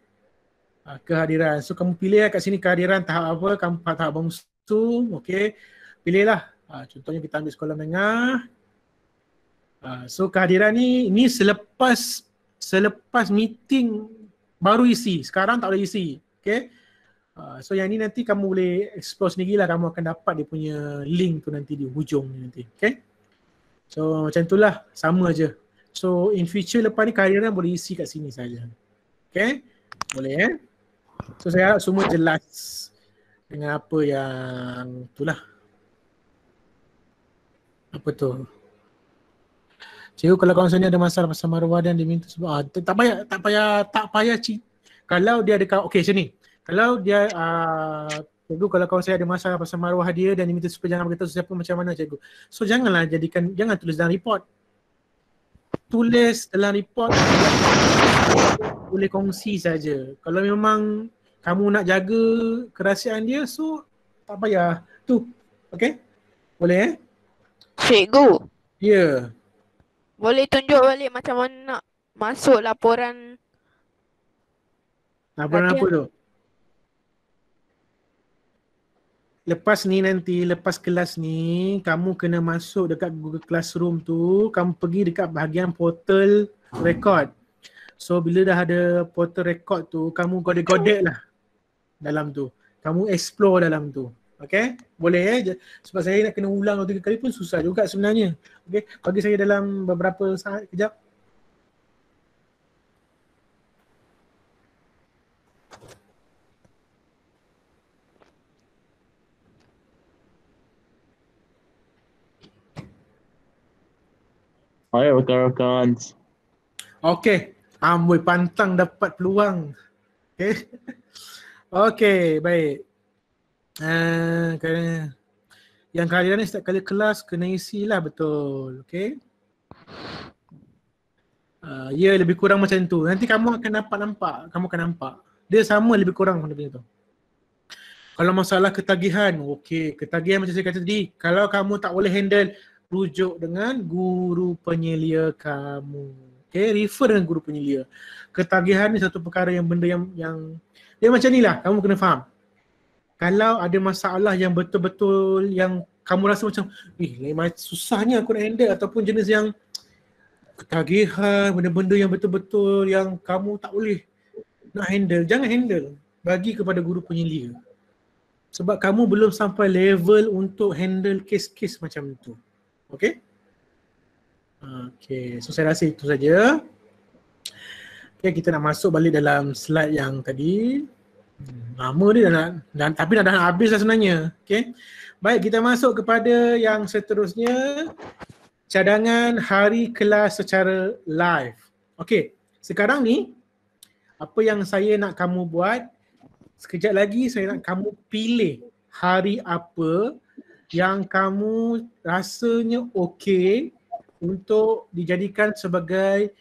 Kehadiran. So kamu pilih kat sini kehadiran tahap apa, kamu tahap bongsu. Okay. Pilihlah. Contohnya kita ambil sekolah menengah. So kehadiran ni selepas meeting baru isi. Sekarang tak boleh isi. Okay. So yang ni nanti kamu boleh explore sendirilah. Kamu akan dapat dia punya link tu nanti di hujung ni nanti. Okay. So macam itulah, sama je. So in future lepas ni kehadiran boleh isi kat sini saja. Okay. Boleh So saya harap semua jelas dengan apa yang itulah. Apa tu? Cikgu, kalau kawan saya ni ada masalah pasal maruah dan diminta sebab tak payah kalau dia ada okey macam ni. Kalau dia cikgu, kalau kawan saya ada masalah pasal maruah dia dan diminta supaya jangan beritahu siapa macam mana cikgu. So jangan tulis dalam report. tulis dalam report boleh kongsi saja. Kalau memang kamu nak jaga kerahsiaan dia, so tak payah tu. Okay? Boleh Cikgu, Ya. boleh tunjuk balik macam mana nak masuk laporan Laporan apa latihan? tu? Lepas ni nanti, lepas kelas ni, kamu kena masuk dekat Google Classroom tu, kamu pergi dekat bahagian portal record. So bila dah ada portal record tu, kamu godek-godek lah dalam tu. Kamu explore dalam tu. Okay? Boleh sebab saya nak kena ulang 2-3 kali pun susah juga sebenarnya. Okay? Bagi saya dalam beberapa saat, kejap. Hai rakan-rakan. Okay. Amboi pantang dapat peluang. Okay. Okay, baik. Yang kalian ni setiap kali kelas kena isilah betul. Okay. Ya, lebih kurang macam tu. Nanti kamu akan nampak. Kamu akan nampak. Dia sama lebih kurang macam tu. Kalau masalah ketagihan, okey. Ketagihan macam saya kata tadi, kalau kamu tak boleh handle, rujuk dengan guru penyelia kamu. Okay, refer dengan guru penyelia. Ketagihan ni satu perkara yang benda yang dia macam ni lah, kamu kena faham. Kalau ada masalah yang betul-betul yang kamu rasa macam, susahnya aku nak handle, ataupun jenis yang ketagihan, benda-benda yang betul-betul yang kamu tak boleh nak handle, jangan handle. Bagi kepada guru penyelia. Sebab kamu belum sampai level untuk handle kes-kes macam tu. Okay? Okay, so saya rasa itu saja. Okay, kita nak masuk balik dalam slide yang tadi. Lama dia tapi dah habis lah sebenarnya. Okay. Baik, kita masuk kepada yang seterusnya. Cadangan hari kelas secara live. Okay, sekarang ni apa yang saya nak kamu buat, sekejap lagi saya nak kamu pilih hari apa yang kamu rasanya okey untuk dijadikan sebagai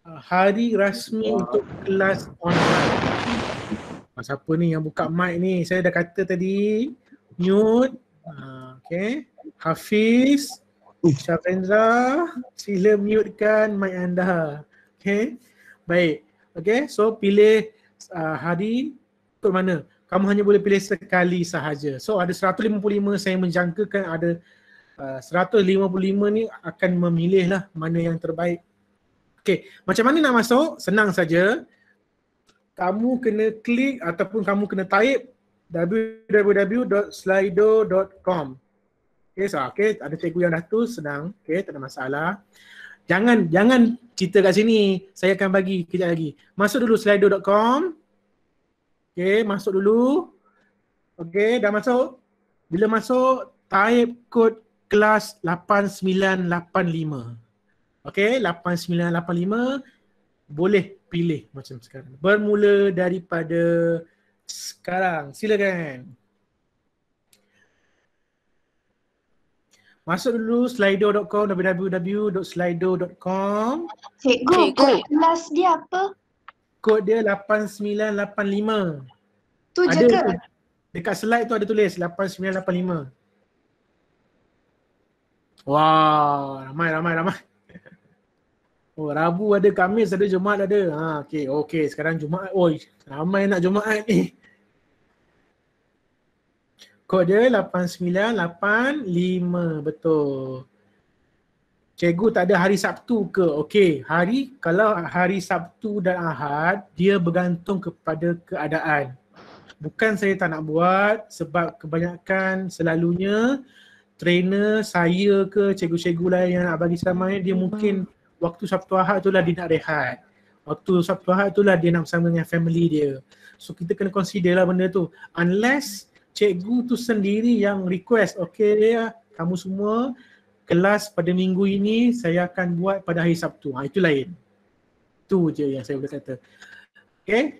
hari rasmi untuk kelas online. Siapa ni yang buka mic ni? Saya dah kata tadi mute. Okay. Hafiz, Syafenza, sila mutekan mic anda. Okay. Baik. Okay. So pilih hari untuk mana? Kamu hanya boleh pilih sekali sahaja. So ada 155, saya menjangkakan ada 155 ni akan memilih lah mana yang terbaik. Okay, macam mana nak masuk? Senang saja. Kamu kena klik ataupun kamu kena type www.slido.com. Okay, so ada cikgu yang dah tu, senang. Okay, tak ada masalah. Jangan cerita kat sini. Saya akan bagi kejap lagi. Masuk dulu slido.com. Okay, masuk dulu. Okay, dah masuk. Bila masuk, type kod kelas 8985. Okay, 8985. Boleh pilih macam sekarang. Bermula daripada sekarang. Silakan. Masuk dulu slido.com, www.slido.com. Cikgu, kod kelas dia apa? Kod dia 8985. Tu je ada ke? Dekat slide tu ada tulis 8985. Wah, ramai. Oh, Rabu ada, Khamis ada, Jumaat ada. Okey, sekarang Jumaat. Oi, ramai nak Jumaat ni. Kod dia 8985, betul. Cikgu tak ada hari Sabtu ke? Okey, kalau hari Sabtu dan Ahad, dia bergantung kepada keadaan. Bukan saya tak nak buat sebab kebanyakan selalunya trainer saya ke cikgu-cikgu lain yang nak bagi ceramah dia mungkin waktu Sabtu Ahad tu lah dia nak rehat. Waktu Sabtu Ahad tu lah dia nak bersama dengan family dia. So kita kena consider lah benda tu. Unless cikgu tu sendiri yang request, okay kamu semua kelas pada minggu ini saya akan buat pada hari Sabtu. Itu lain. Tu je yang saya boleh kata. Okay.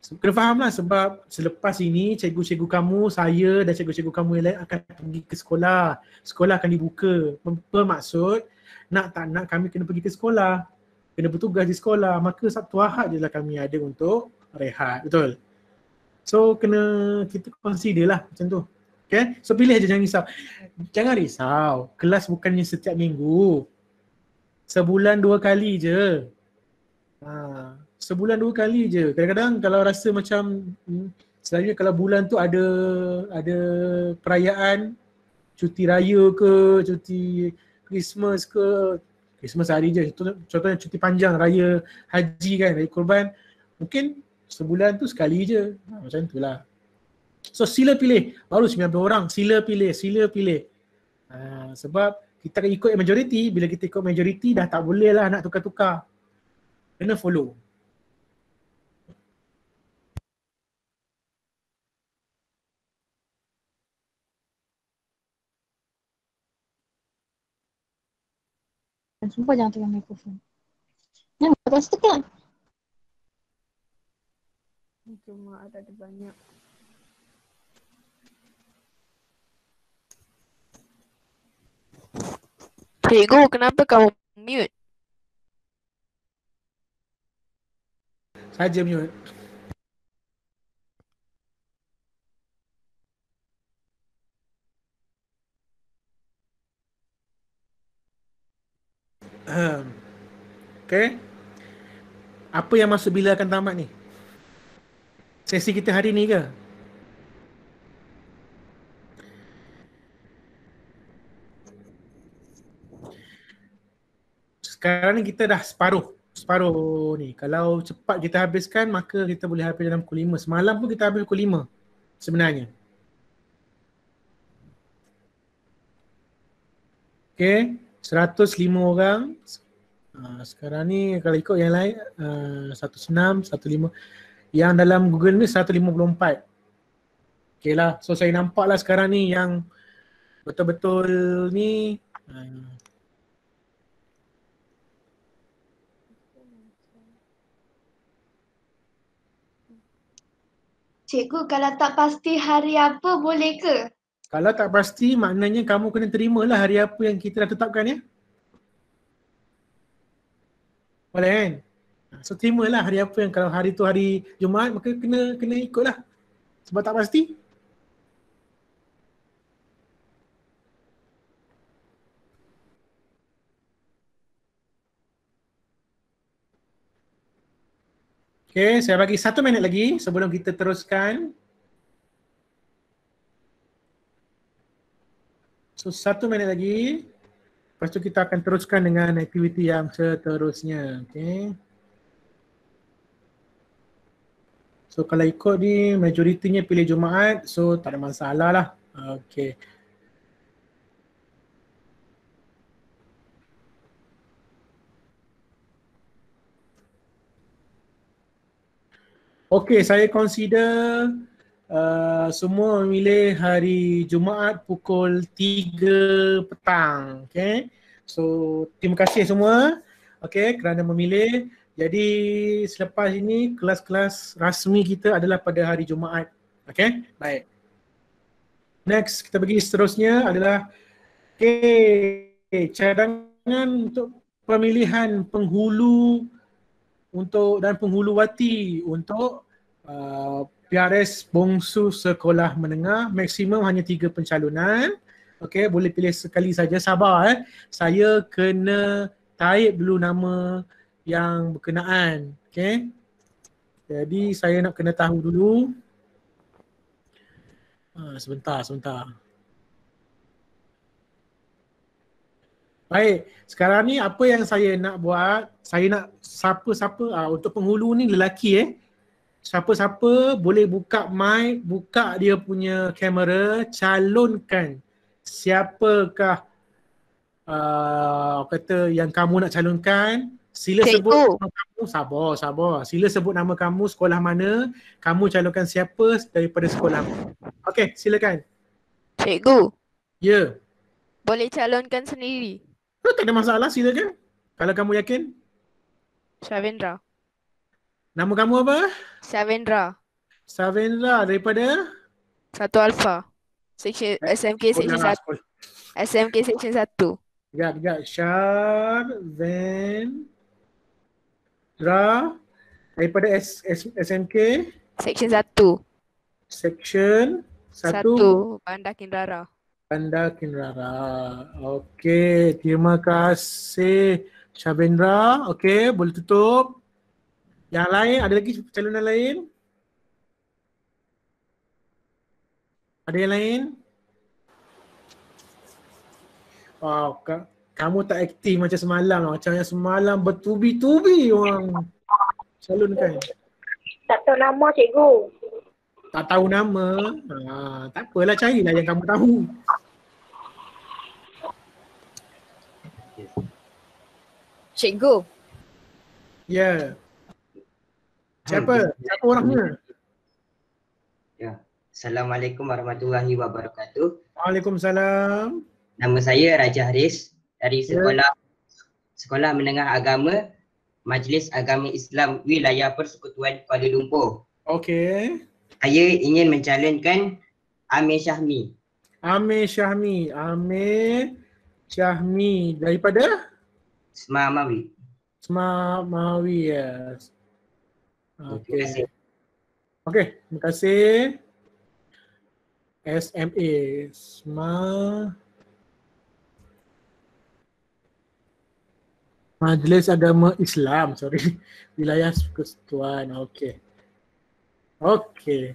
Kena faham lah sebab selepas ini cikgu-cikgu kamu, saya dan cikgu-cikgu kamu yang lain akan pergi ke sekolah. Sekolah akan dibuka. Bermaksud nak tak nak kami kena pergi ke sekolah. kena bertugas di sekolah, maka Sabtu Ahad je lah kami ada untuk rehat, betul? So kena kita consider lah macam tu. Okay, so pilih je, jangan risau. Jangan risau, kelas bukannya setiap minggu. Sebulan 2 kali je. Sebulan 2 kali je. Kadang-kadang kalau rasa macam selalunya kalau bulan tu ada perayaan, cuti raya ke, cuti Christmas ke, Christmas hari je, contohnya cuti panjang, raya haji kan, raya kurban, mungkin sebulan tu sekali je. Macam tu lah. So sila pilih, baru 90 orang, sila pilih. Sebab kita akan ikut majoriti, bila kita ikut majoriti dah tak boleh lah nak tukar-tukar. Kena follow. Sumpah jangan tekan mikrofon. Jangan tak tekan. Cuma ada banyak. Cikgu, kenapa kamu mute? Saja mute. Okay. Apa yang masuk bila akan tamat ni? Sesi kita hari ni ke? Sekarang ni kita dah separuh ni. Kalau cepat kita habiskan, maka kita boleh habis dalam pukul 5. Semalam pun kita habis pukul 5 sebenarnya. Okay, 105 orang. Sekarang ni kalau ikut yang lain 16, 15. Yang dalam Google ni 154. Okay lah, so saya nampak lah sekarang ni yang betul-betul ni Cikgu, kalau tak pasti hari apa boleh ke? kalau tak pasti, maknanya kamu kena terimalah hari apa yang kita dah tetapkan ya. Boleh kan? So terimalah hari apa yang, kalau hari tu hari Jumaat, maka kena ikutlah. Sebab tak pasti. Okay, saya bagi 1 minit lagi sebelum kita teruskan. So 1 minit lagi. Lepas tu kita akan teruskan dengan aktiviti yang seterusnya. Okay. So kalau ikut ni majoritinya pilih Jumaat, so tak ada masalah lah. Okay. Okay, saya consider semua memilih hari Jumaat pukul 3 petang. Okay. So terima kasih semua. Okay, kerana memilih. Jadi selepas ini kelas-kelas rasmi kita adalah pada hari Jumaat. Okay, baik. Next kita pergi seterusnya adalah cadangan untuk pemilihan penghulu dan penghuluwati untuk PRS bongsu sekolah menengah, maksimum hanya 3 pencalonan. Okey, boleh pilih sekali saja. Sabar saya kena type dulu nama yang berkenaan. Okey. Jadi saya nak kena tahu dulu. Sebentar. Baik, sekarang ni apa yang saya nak buat, saya nak siapa-siapa untuk penghulu ni lelaki siapa-siapa boleh buka mic, buka dia punya kamera, calonkan siapakah kata yang kamu nak calonkan. Sila sebut nama kamu, sabar. Sila sebut nama kamu, sekolah mana, kamu calonkan siapa daripada sekolah. Okey, silakan. Cikgu. Ya. Boleh calonkan sendiri. Tak ada masalah, silakan. Kalau kamu yakin. Shavendra. Nama kamu apa? Shavendra. Shavendra daripada? 1 Alpha. Section SMK Section 1. SMK Section 1. Sekejap. Shavendra. Shavendra daripada SMK Section 1. Section 1 Bandar Kinrara. Bandar Kinrara. Okey, terima kasih Shavendra. Okey, boleh tutup. Yang lain, ada lagi calonan lain? Ada yang lain? Wow, kamu tak aktif macam semalam lah. Macam yang semalam bertubi-tubi orang calonkan. Tak tahu nama cikgu. Tak tahu nama. Tak apalah, carilah yang kamu tahu. Cikgu. Ya. Siapa? Siapa orangnya? Ya. Assalamualaikum warahmatullahi wabarakatuh. Waalaikumsalam. Nama saya Raja Haris dari Sekolah Menengah Agama Majlis Agama Islam Wilayah Persekutuan Kuala Lumpur. Okey. Saya ingin mencalonkan Amir Syahmi. Amir Syahmi daripada Semamawi. Semamawi, yes. Terima kasih. Okey, terima kasih. SMA Majlis Agama Islam, Wilayah Persekutuan. Okey. Okey.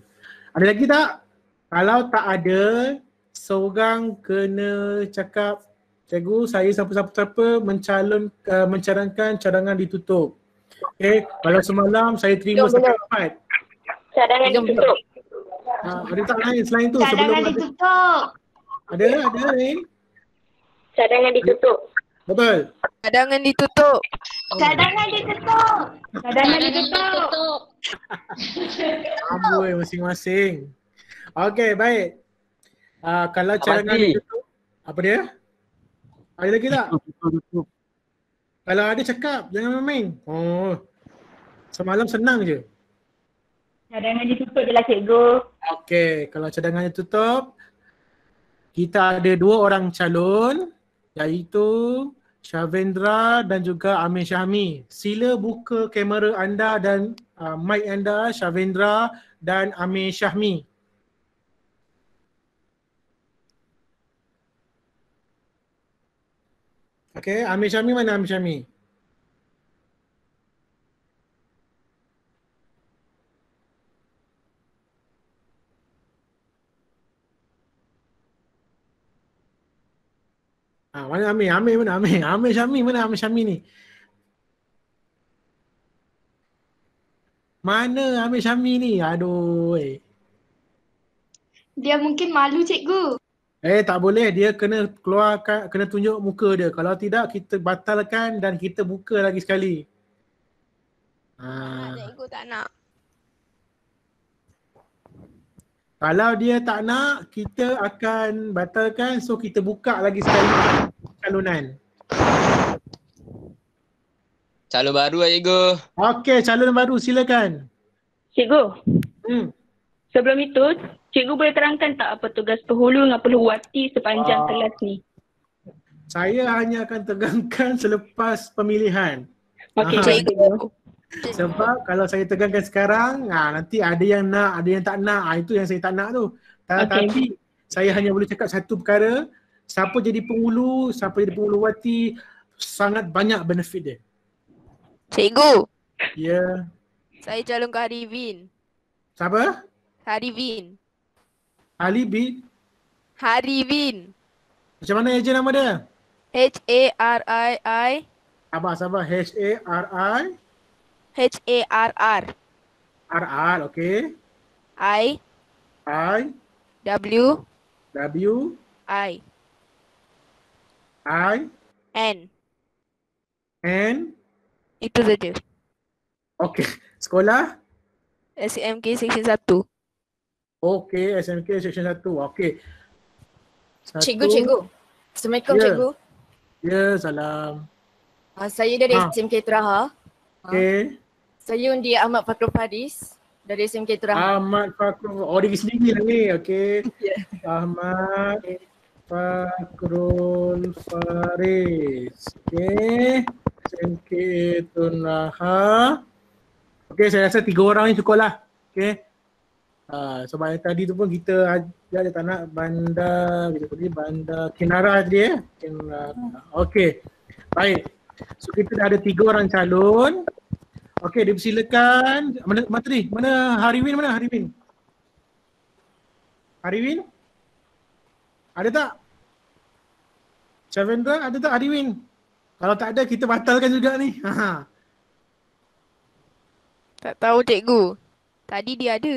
Ada lagi tak? Kalau tak ada, seorang kena cakap, cikgu, saya siapa-siapa mencalonkan cadangan ditutup. Okey, kalau semalam saya terima setakat 4. Cadangan ditutup. Ada tak lain selain tu? Cadangan ditutup. Ada lain? Cadangan ditutup. Betul. Cadangan ditutup. Cadangan ditutup. Cadangan ditutup. Amboi masing-masing. Okey, baik. Kalau cadangan ditutup, apa dia? Ada lagi tak? Kalau ada cakap, jangan main-main. Oh, semalam senang je. Cadangan ditutup je lah cikgu. Okey, kalau cadangan ditutup, kita ada 2 orang calon, iaitu Shavendra dan juga Amir Syahmi. Sila buka kamera anda dan mic anda, Shavendra dan Amir Syahmi. Okey, Amir Syahmi mana Amir Syahmi? Mana Amir? Amir mana Amir? Amir Syahmi mana Amir Syahmi ni? Mana Amir Syahmi ni? Aduh. Dia mungkin malu cikgu. Tak boleh, dia kena keluarkan, kena tunjuk muka dia. Kalau tidak, kita batalkan dan kita buka lagi sekali. Cikgu tak nak. Kalau dia tak nak, kita akan batalkan, so kita buka lagi sekali calonan. Calon baru lah cikgu. Okey, calon baru silakan. Cikgu. Sebelum itu, cikgu boleh terangkan tak apa tugas penghulu dengan peluwati sepanjang kelas ni? Saya hanya akan tegangkan selepas pemilihan. Okey, cikgu. Sebab kalau saya tegangkan sekarang, nanti ada yang nak, ada yang tak nak. Itu yang saya tak nak tu. Tapi saya hanya boleh cakap satu perkara, siapa jadi penghulu, siapa jadi penghuluwati, sangat banyak benefit dia. Cikgu. Ya. Saya calonkan Harivin. Siapa? Harivin. Harivin? Harivin. Macam mana ejen nama dia? H-A-R-I-I. Sabar. H-A-R-I. H-A-R-R. R-R, okay. I. W. I. N. Itu saja. Okay. Sekolah? SMK Section 1. Okay, SMK Section 1. Okay. Cikgu. Assalamualaikum cikgu. Ya, salam. Saya dari SMK Teraha. Okay. Saya undi Ahmad Fakrul Faris dari SMK Teraha. Ahmad Fakrul, diri sendiri lah ni. Okay. Ahmad Fakrul Faris. Okay. SMK Tun Raha. Okey, saya rasa 3 orang ni cukup lah. Okey. Sebab yang tadi tu pun kita ada tak nak bandar, kita pergi bandar Kinara tadi Kinara. Okey. Baik. So kita dah ada 3 orang calon. Okey, dipersilakan. Mana Matri? Mana Hariwin? Mana Hariwin? Hariwin? Ada tak? Shavendra, ada tak Hariwin? Kalau tak ada, kita batalkan juga ni. Tak tahu cikgu. Tadi dia ada.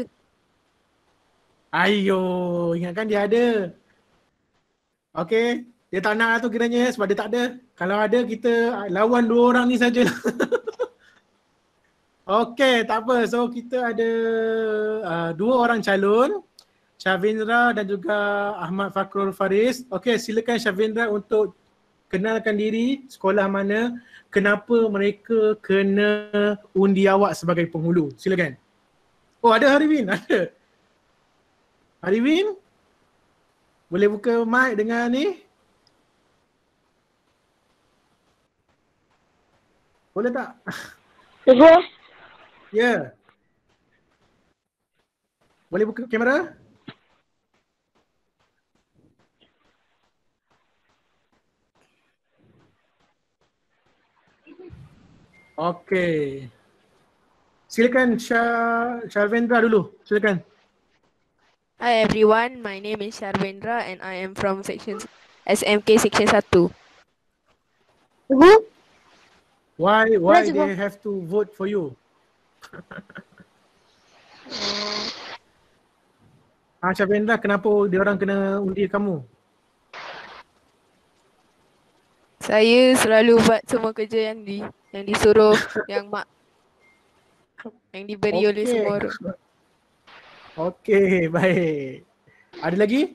Ayo, ingatkan dia ada. Okey, dia tak nak tu kiranya sebab dia tak ada. Kalau ada, kita lawan 2 orang ni saja. Okey, tak apa. So kita ada 2 orang calon. Shavendra dan juga Ahmad Fakrul Faris. Okey, silakan Shavendra untuk kenalkan diri, sekolah mana, kenapa mereka kena undi awak sebagai penghulu. Silakan. Oh, ada Hariwin, ada. Hariwin, boleh buka mic dengan ni? Boleh tak? Boleh. Ya. Boleh buka kamera? Okey. Silakan Shavendra dulu. Silakan. Hi everyone, my name is Sharvendra and I am from section SMK section 1. Why they have to vote for you? Shavendra, kenapa dia orang kena undi kamu? Saya selalu buat semua kerja yang disuruh yang diberi oleh semua orang. Okey, baik. Ada lagi?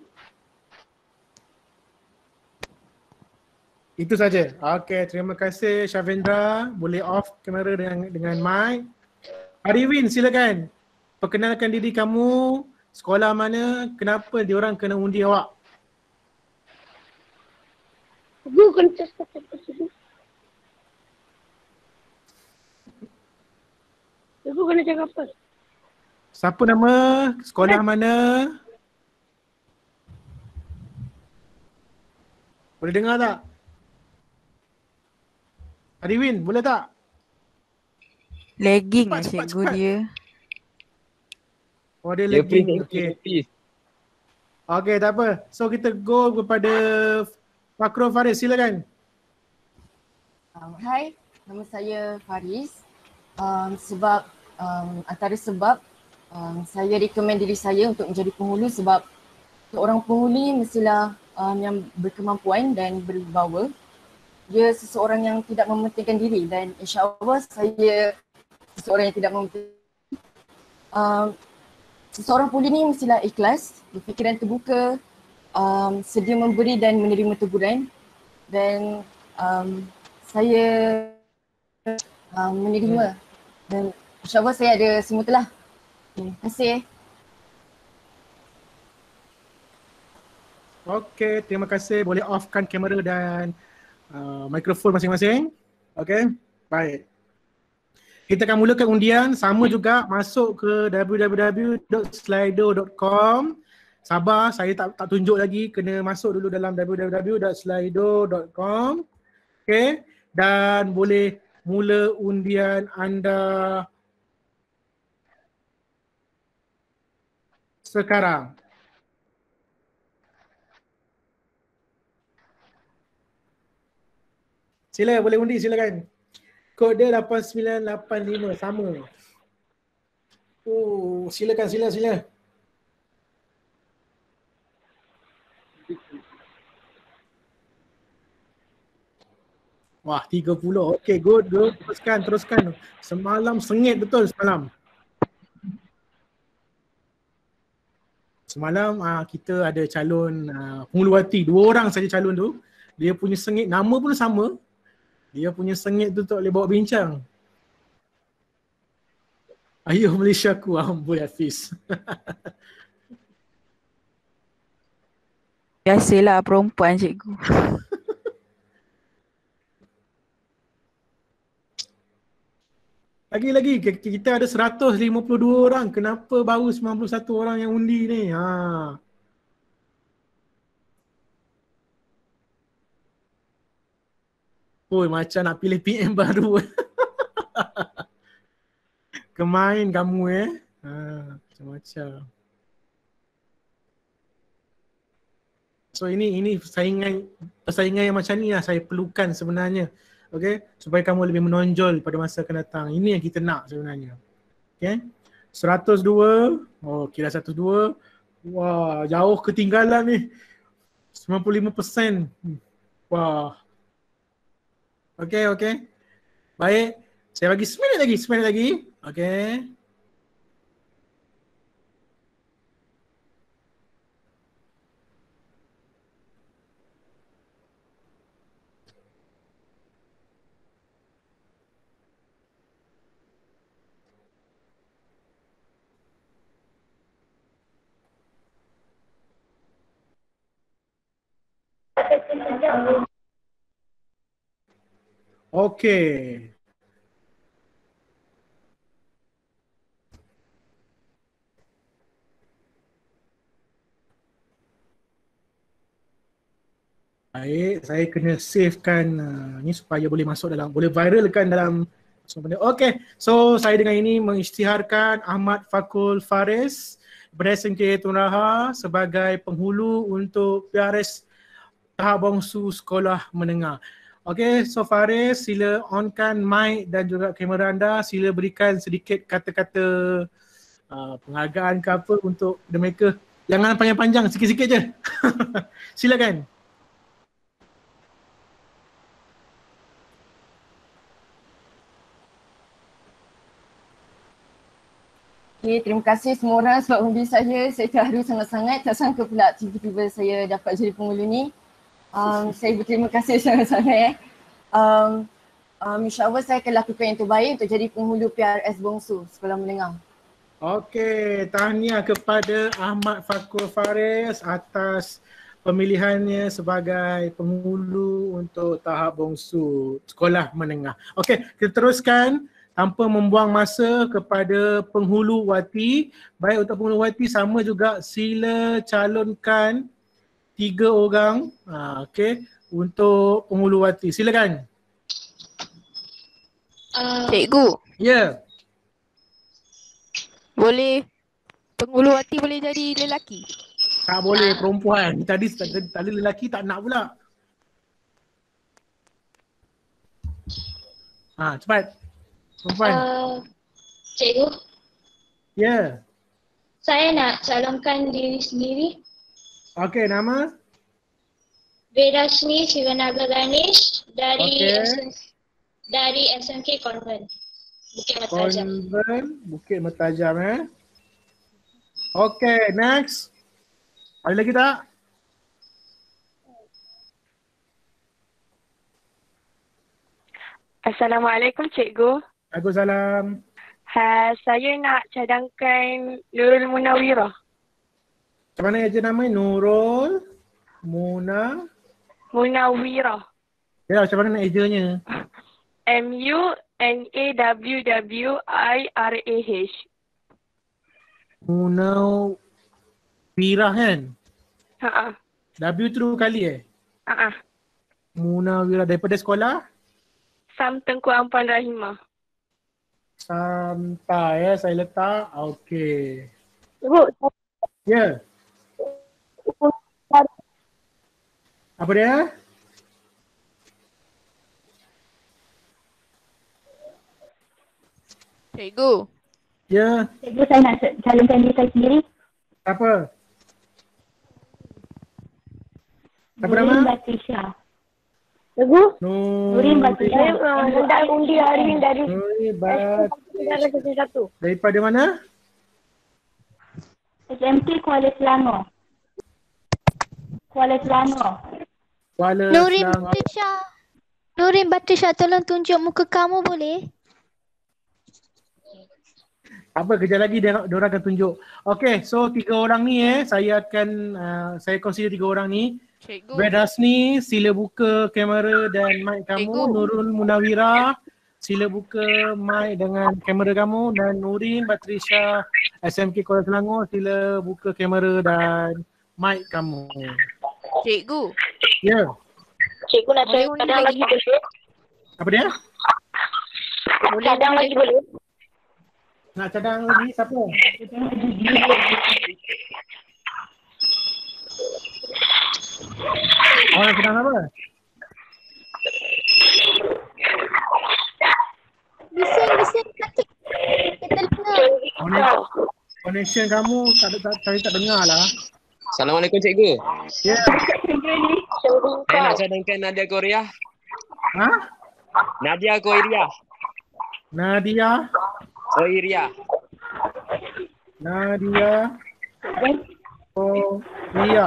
Itu saja. Okey, terima kasih Shavendra. Boleh off kamera dengan mic. Hariwin, silakan. Perkenalkan diri kamu, sekolah mana, kenapa diorang kena undi awak? Aku kena cakap apa? Siapa nama? Sekolah mana? Boleh dengar tak? Hariwin, boleh tak? Lagging lah cikgu dia. Oh, dia lagging. Okey. Okey, tak apa. So kita go kepada Fakrul Faris, silakan. Hai, nama saya Faris. Antara sebab saya recommend diri saya untuk menjadi penghulu sebab seorang penghulu ni mestilah yang berkemampuan dan berwibawa. Dia seseorang yang tidak mementingkan diri dan insya-Allah saya seseorang yang tidak mementingkan. Seseorang penghulu ni mestilah ikhlas, berfikiran terbuka, sedia memberi dan menerima teguran dan saya menerima dan insya-Allah saya ada semua itulah. Terima kasih. Okey, terima kasih. Boleh offkan kamera dan mikrofon masing-masing. Okey, baik. Kita akan mulakan undian. Sama juga masuk ke www.slido.com. Sabar, saya tak tunjuk lagi. Kena masuk dulu dalam www.slido.com. Okey, dan boleh mula undian anda sekarang. Sila, boleh undi, silakan. Kod dia 8985, sama. Oh, silakan, sila. Wah, 30. Okey, good. Teruskan. Semalam sengit betul semalam. Semalam kita ada calon penghuluwati, 2 orang saja calon tu. Dia punya sengit, nama pun sama. Dia punya sengit tu tak boleh bawa bincang. Ayuh Malaysia ku, amboi Hafiz. Biasalah perempuan cikgu. Lagi-lagi kita ada 152 orang. Kenapa baru 91 orang yang undi ni? Oh, macam nak pilih PM baru. Kemain kamu macam-macam. So ini persaingan yang macam ni lah saya perlukan sebenarnya. Okay, supaya kamu lebih menonjol pada masa akan datang. Ini yang kita nak sebenarnya. Okay, 102. Oh, kira 102. Wah, jauh ketinggalan ni. 95%. Wah. Okay. Baik. Saya bagi 9 lagi. Okay. Okay. Baik, saya kena savekan ni supaya boleh masuk dalam, boleh viralkan dalam semua benda. Okay, so saya dengan ini mengisytiharkan Ahmad Fakul Faris daripada SMK Tun Raha sebagai penghulu untuk PRS tahap bongsu sekolah menengah. Okay, so Faris sila onkan mic dan juga kamera anda. Sila berikan sedikit kata-kata penghargaan ke apa untuk mereka. Jangan panjang-panjang, sikit-sikit je. Silakan. Okay, terima kasih semua orang sebab undi saya. Saya terharu sangat-sangat. Tak sangka pula tiba-tiba saya dapat jadi penghulu ni. Saya berterima kasih sangat-sangat. InsyaAllah saya akan lakukan yang terbaik untuk jadi penghulu PRS Bongsu Sekolah Menengah. Okey, tahniah kepada Ahmad Fakul Faris atas pemilihannya sebagai penghulu untuk tahap bongsu Sekolah Menengah. Okey, kita teruskan tanpa membuang masa kepada penghulu Wati. Baik, untuk penghulu Wati sama juga sila calonkan 3 orang okey untuk penghulu Wati. Silakan. Cikgu. Ya. Boleh penghulu Wati boleh jadi lelaki? Tak boleh, perempuan. Tadi lelaki tak nak pula. Cepat. Perempuan. Cikgu. Ya. Saya nak calonkan diri sendiri. Okey, nama? Vedashni Sivanaga Ganesh dari SMK Convent Bukit Mertajam. Convent Bukit Mertajam Okey, next. Ada lagi tak? Assalamualaikum cikgu. Waalaikumsalam. Saya nak cadangkan Nurul Munawirah. Macam mana aja namanya? Nurul Munawirah. Ya, macam mana nak ejanya? MUNAWWIRAH. Munawirah kan? W tu 2 kali Munawirah daripada sekolah? Sam Tengku Ampuan Rahimah. Sampai saya letak. Okey. Ibu. Ya. Apa dia? Cikgu. Ya. Cikgu, saya nak calonkan diri saya sendiri. Apa? Apa nama? Nurin Batisha. Cikgu? Nurin Batisha. Hendak undi hari ini dari Batisha. Daripada mana? SMK Kuala Selangor. Nurin Batisha, tolong tunjuk muka kamu boleh? Apa, kejap lagi diorang akan tunjuk. Okey, so 3 orang ni saya akan saya consider 3 orang ni. Vedashni, sila buka kamera dan mic kamu. Cikgu. Nurul Munawirah, sila buka mic dengan kamera kamu, dan Nurin, Batrisha, SMK Kuala Selangor, sila buka kamera dan mic kamu. Cikgu. Ya. Cikgu nak cadang lagi boleh? Apa dia? Cadang lagi boleh? Nak cadang lagi siapa? Oh, nak cadang apa? Bising sakit. Kita dengar. Connection kamu tak dengar lah. Assalamualaikum cikgu. Ya. Saya nak cadangkan Nadia Korea. Ha? Nadia Koiria. Nadia. Koiria. Nadia. Koiria.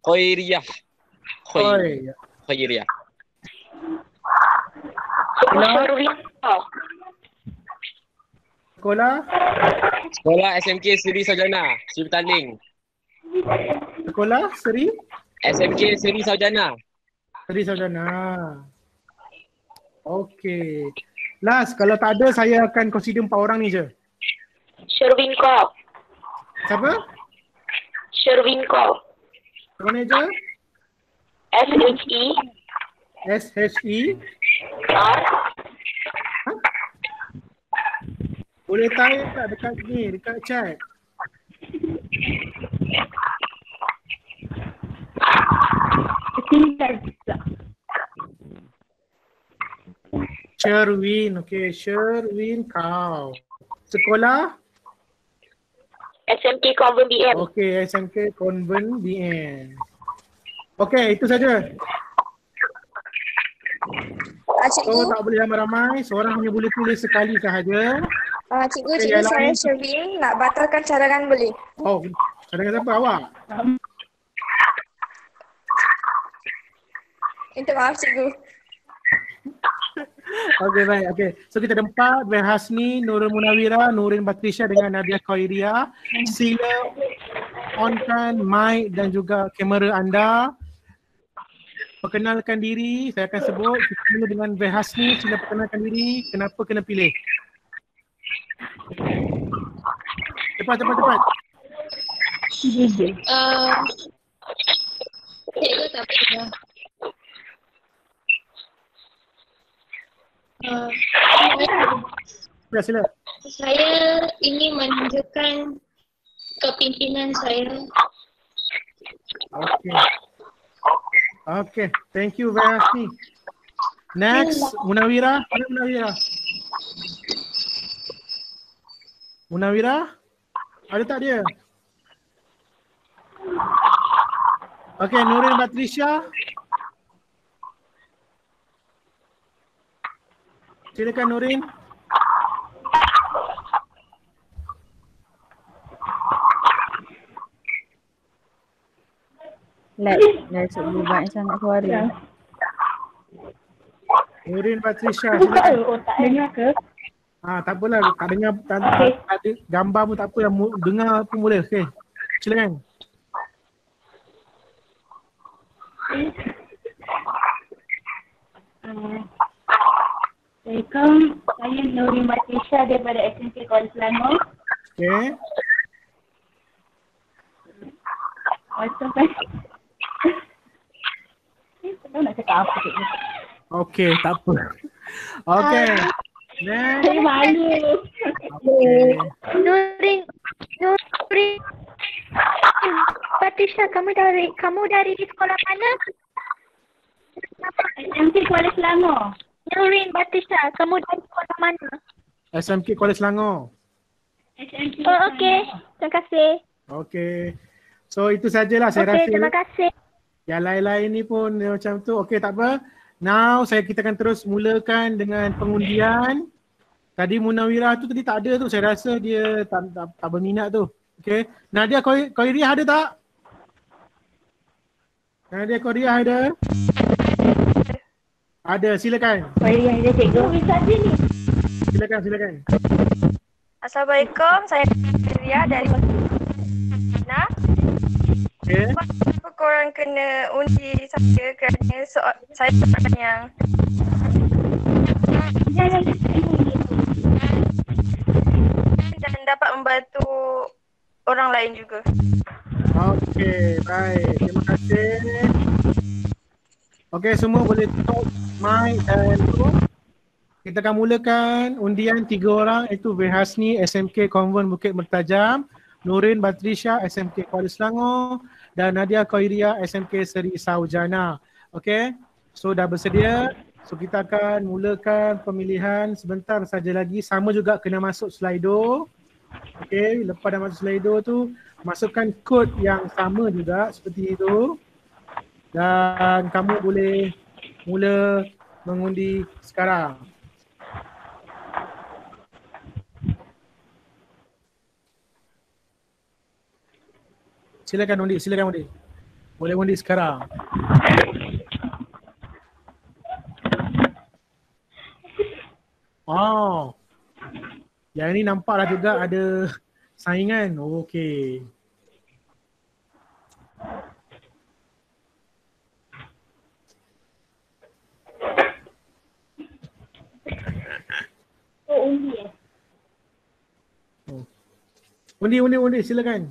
Koiria. Koiria. Koiria. Sekolah SMK Seri Sarjana, Sri Petaling. Sekolah Seri? SMK Seri Sarjana. Seri Sarjana. Okey. Last, kalau tak ada saya akan consider 4 orang ni je. Sherwin Kau. Siapa? Sherwin Kau. Mana je? SHE. SHE. R. Boleh tanya tak dekat ni, dekat chat? Sherwin, okey, Sherwin Kau. Sekolah? SMK Convent BM. Okey, SMK Convent BM. Okey, itu saja. So tak boleh ramai-ramai, seorang hanya boleh tulis sekali sahaja. Cikgu, saya Sherwin nak batalkan cadangan boleh? Oh, cadangan siapa? Awak? Minta maaf cikgu. Okey, baik. Okey. So kita ada 4, Ben Hasni, Nurul Munawira, Nurin Batrisha dengan Nadia Koiria. Sila onkan mic dan juga kamera anda. Perkenalkan diri, saya akan sebut. Kita mula dengan Ben Hasni, sila perkenalkan diri. Kenapa kena pilih? Cepat. Cikgu tak pernah. Sila. Saya ingin menunjukkan kepimpinan saya. Okay, thank you very much. Next, Munawira. Mana Munawira? Munawira? Ada tak dia? Okay, Nurin Batrisha. Silakan Nurin. Let's banyak sangat suara. Nurin Batrisha, silakan. Dengar ke? Tak apalah, tak dengar, tak ada gambar pun tak apa, yang dengar pun boleh. Okey. Silakan. Assalamualaikum, saya Nurin Batrisha daripada SMK Kuala Selangor. Okey. Nak cakap apa cikgu? Okey, tak apa. Okey. Saya malu. Nurin Batrisha, kamu dari sekolah mana? SMK Kuala Selangor. Nurin Batrisha, kamu dari sekolah mana? SMK Kuala Selangor. SMK. Oh, okey. Terima kasih. Okey. So itu sajalah saya rasa. Okey, terima kasih. Yang lain-lain ni pun macam tu. Okey, tak apa. Now kita akan terus mulakan dengan pengundian. Tadi Munawira tu tadi tak ada tu. Saya rasa dia tak berminat tu. Okey. Nadia Koiria ada tak? Nadia Koiria ada? Ada, silakan. Koiria ada cikgu. Silakan. Assalamualaikum, saya Ria dari Nah. Okay. Kenapa korang kena undi saya kerana saya seorang yang Dan dapat membantu orang lain juga. Okey, baik. Terima kasih. Okey, semua boleh tutup mic dan tu. Kita akan mulakan undian 3 orang iaitu Verhasni SMK Konvent Bukit Mertajam, Nurin Batrisha SMK Kuala Selangor dan Nadia Khairia SMK Seri Saujana. Okey, so dah bersedia. So kita akan mulakan pemilihan sebentar saja lagi. Sama juga kena masuk Slido. Okey, lepas dah masuk Slido tu masukkan kod yang sama juga seperti itu. Dan kamu boleh mula mengundi sekarang. Silakan undi, silakan undi. Boleh undi sekarang. Oh. Yang ini nampaklah juga ada saingan. Okey. Oh, undi eh? Undi, silakan.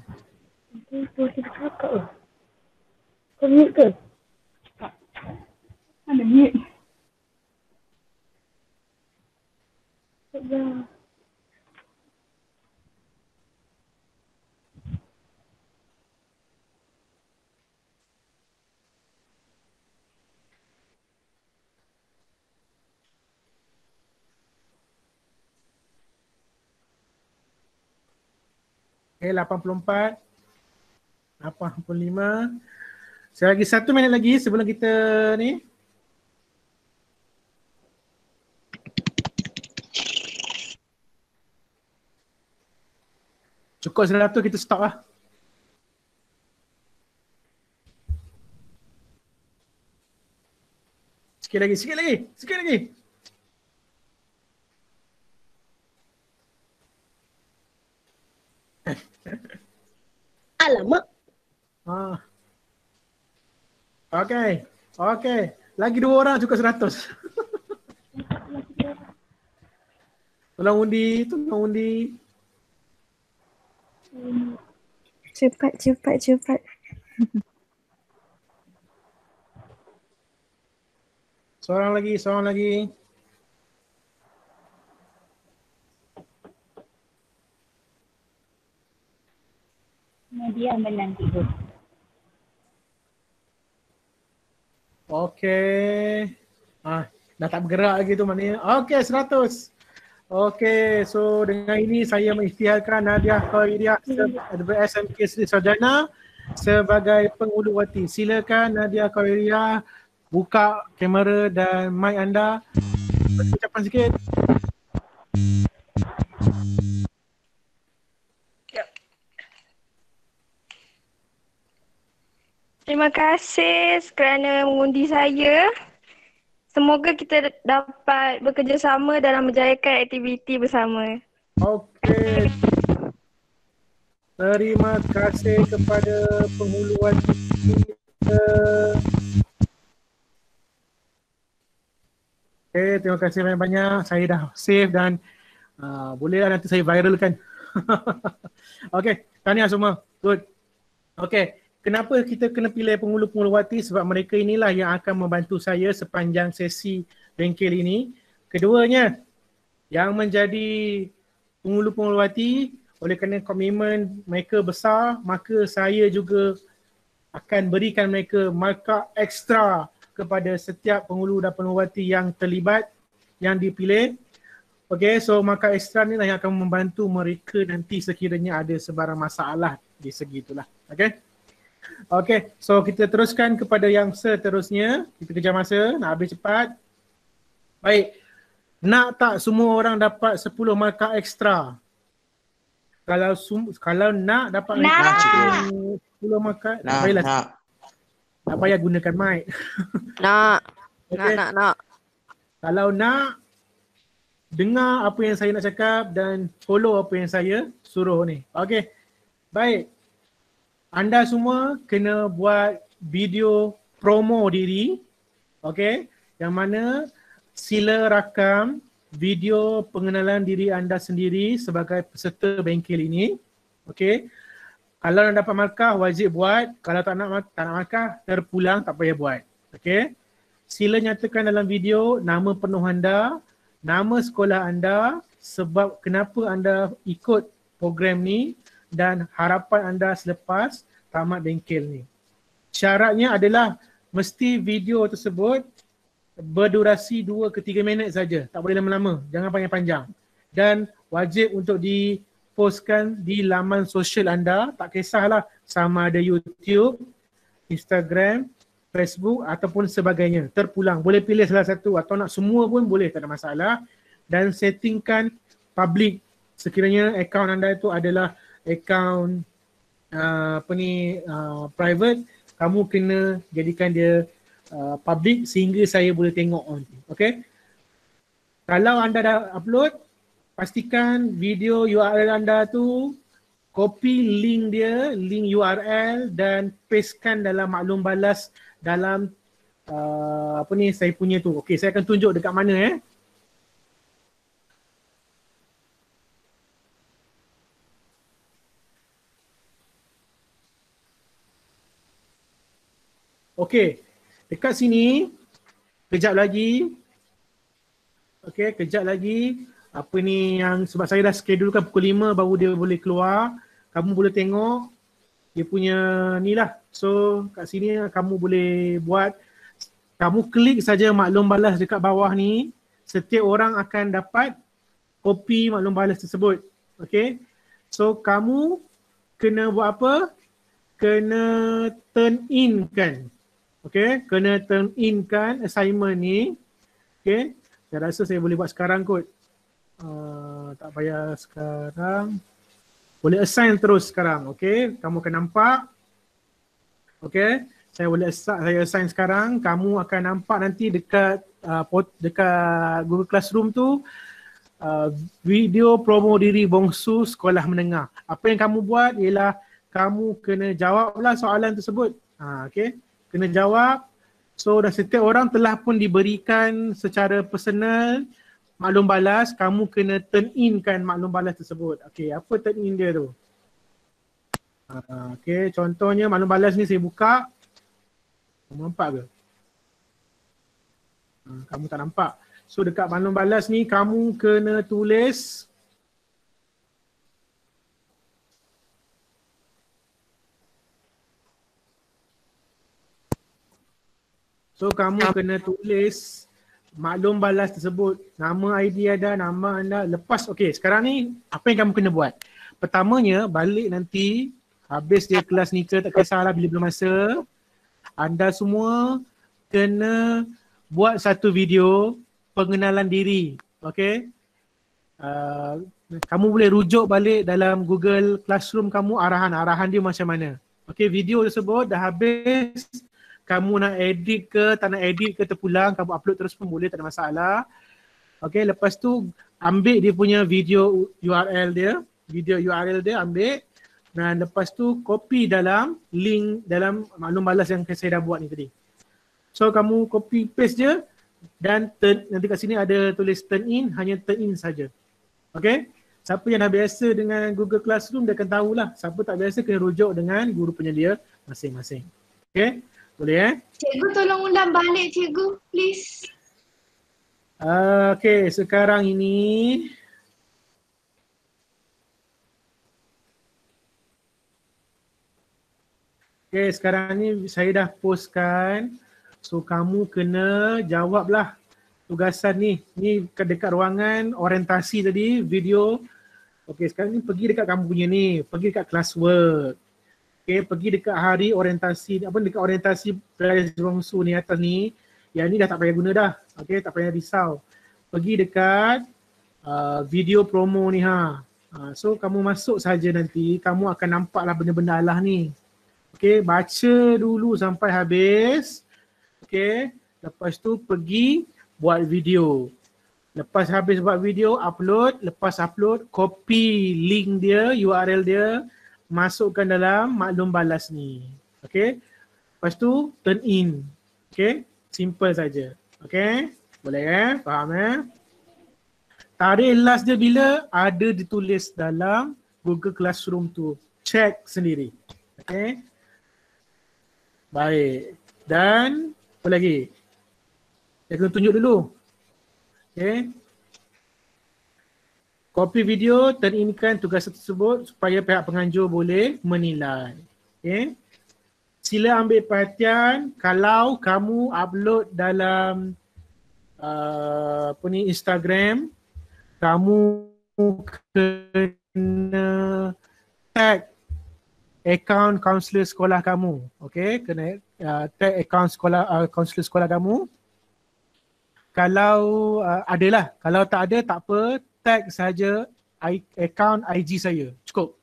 Kau kita cakap ke? Kau mute ke? Tak. Mana mute? Sekejap. Okay, 84, 85. Saya lagi 1 minit lagi sebelum kita ni. Cukup 100 kita stop lah. Sikit lagi. Alamak. Okey. Lagi 2 orang cukup 100. Tolong undi. Cepat. Seorang lagi. Nadia menang 3. Okey. Dah tak bergerak lagi tu maknanya. Okey, 100. Okey, so dengan ini saya mengisytiharkan Nadia Khairia SMK Seri Saujana sebagai penghuluwati. Silakan Nadia Khairia buka kamera dan mic anda. Ucapan sikit. Terima kasih kerana mengundi saya. Semoga kita dapat bekerjasama dalam menjayakan aktiviti bersama. Okey. Terima kasih kepada penghuluwati kita. Okey, terima kasih banyak-banyak. Saya dah save dan bolehlah nanti saya viralkan. Okey, tahniah semua. Good. Okey. Kenapa kita kena pilih penghulu-penghuluwati? Sebab mereka inilah yang akan membantu saya sepanjang sesi bengkel ini. Keduanya, yang menjadi penghulu-penghuluwati oleh kerana komitmen mereka besar, maka saya juga akan berikan mereka markah ekstra kepada setiap penghulu dan penghuluwati yang terlibat, yang dipilih. Okey, so markah ekstra ni lah yang akan membantu mereka nanti sekiranya ada sebarang masalah di segi itulah. Okey. Okey, so kita teruskan kepada yang seterusnya. Kita kejar masa, nak habis cepat. Baik, nak tak semua orang dapat 10 markah ekstra? Kalau nak dapat 10 markah, baiklah. Tak payah gunakan mic. Nak. Okay. Nak. Kalau nak, dengar apa yang saya nak cakap dan follow apa yang saya suruh ni. Okey, baik. Anda semua kena buat video promo diri, okey, yang mana sila rakam video pengenalan diri anda sendiri sebagai peserta bengkel ini. Okey. Kalau nak dapat markah wajib buat, kalau tak nak markah terpulang, tak payah buat. Okey. Sila nyatakan dalam video nama penuh anda, nama sekolah anda, sebab kenapa anda ikut program ni dan harapan anda selepas tamat bengkel ni. Syaratnya adalah mesti video tersebut berdurasi 2 ke 3 minit saja. Tak boleh lama-lama. Jangan panjang-panjang. Dan wajib untuk dipostkan di laman sosial anda. Tak kisahlah sama ada YouTube, Instagram, Facebook ataupun sebagainya. Terpulang. Boleh pilih salah satu atau nak semua pun boleh. Tak ada masalah. Dan settingkan public. Sekiranya akaun anda itu adalah akaun private, kamu kena jadikan dia public sehingga saya boleh tengok nanti. Okay? Kalau anda dah upload, pastikan video URL anda tu copy link dia, link URL dan pastekan dalam maklum balas dalam saya punya tu. Okay, saya akan tunjuk dekat mana Okay, dekat sini, kejap lagi. Okay, kejap lagi. Apa ni yang sebab saya dah schedulekan pukul 5 baru dia boleh keluar. Kamu boleh tengok dia punya ni lah. So kat sini kamu boleh buat. Kamu klik saja maklum balas dekat bawah ni. Setiap orang akan dapat kopi maklum balas tersebut. Okay. So kamu kena buat apa? Kena turn in kan. Okay, kena turn in kan assignment ni. Okay, saya rasa saya boleh buat sekarang kot. Tak payah sekarang. Boleh assign terus sekarang. Okay, kamu akan nampak. Okay, saya boleh assign sekarang. Kamu akan nampak nanti dekat Google Classroom tu video promo diri bongsu sekolah menengah. Apa yang kamu buat ialah kamu kena jawablah soalan tersebut. Okay. Kena jawab. So dah setiap orang telah pun diberikan secara personal maklum balas. Kamu kena turn in kan maklum balas tersebut. Okay, apa turn in dia tu? Okay, contohnya maklum balas ni saya buka. Kamu nampak ke? Kamu tak nampak. So dekat maklum balas ni kamu kena tulis maklum balas tersebut. Nama ID ada, nama anda. Lepas, okey, sekarang ni apa yang kamu kena buat? Pertamanya, balik nanti, habis dia kelas ni ke, tak kisahlah bila masa, anda semua kena buat satu video pengenalan diri. Okey? Kamu boleh rujuk balik dalam Google Classroom kamu arahan dia macam mana. Okey, video tersebut dah habis. Kamu nak edit ke, tak nak edit ke terpulang, kamu upload terus pun boleh, tak ada masalah. Okay, lepas tu ambil dia punya video URL dia, ambil. Dan lepas tu copy dalam link, dalam maklum balas yang saya dah buat ni tadi. So kamu copy paste je dan nanti kat sini ada tulis turn in, hanya turn in saja. Okay, siapa yang dah biasa dengan Google Classroom dia akan tahulah. Siapa tak biasa kena rujuk dengan guru penyedia masing-masing. Okay. Boleh Cikgu tolong ulang balik cikgu, please. Okay, sekarang ini sekarang ni saya dah postkan. So kamu kena jawablah tugasan ni. Ni dekat ruangan orientasi tadi, video. Okay, sekarang ni pergi dekat kamu punya ni, pergi dekat classwork. Okay, pergi dekat hari orientasi, dekat orientasi pelajar bongsu ni atas ni. Yang ni dah tak payah guna dah. Okay, tak payah risau. Pergi dekat video promo ni so kamu masuk saja nanti, kamu akan nampaklah benda-benda Allah ni. Okay, baca dulu sampai habis. Okay, lepas tu pergi buat video. Lepas habis buat video, upload. Lepas upload, copy link dia, URL dia. Masukkan dalam maklum balas ni. Okay. Lepas tu turn in. Okay. Simple saja. Okay. Boleh faham Tarikh last dia bila ada ditulis dalam Google Classroom tu. Check sendiri. Okay. Baik. Dan apa lagi? Saya kena tunjuk dulu. Okay. Copy video, turn inkan tugas tersebut supaya pihak penganjur boleh menilai. Okay. Sila ambil perhatian kalau kamu upload dalam Instagram, kamu kena tag akaun kaunselor sekolah kamu. Okay, kena tag akaun sekolah kaunselor sekolah kamu. Kalau adalah, kalau tak ada tak apa, tag saja akaun IG saya. Cukup.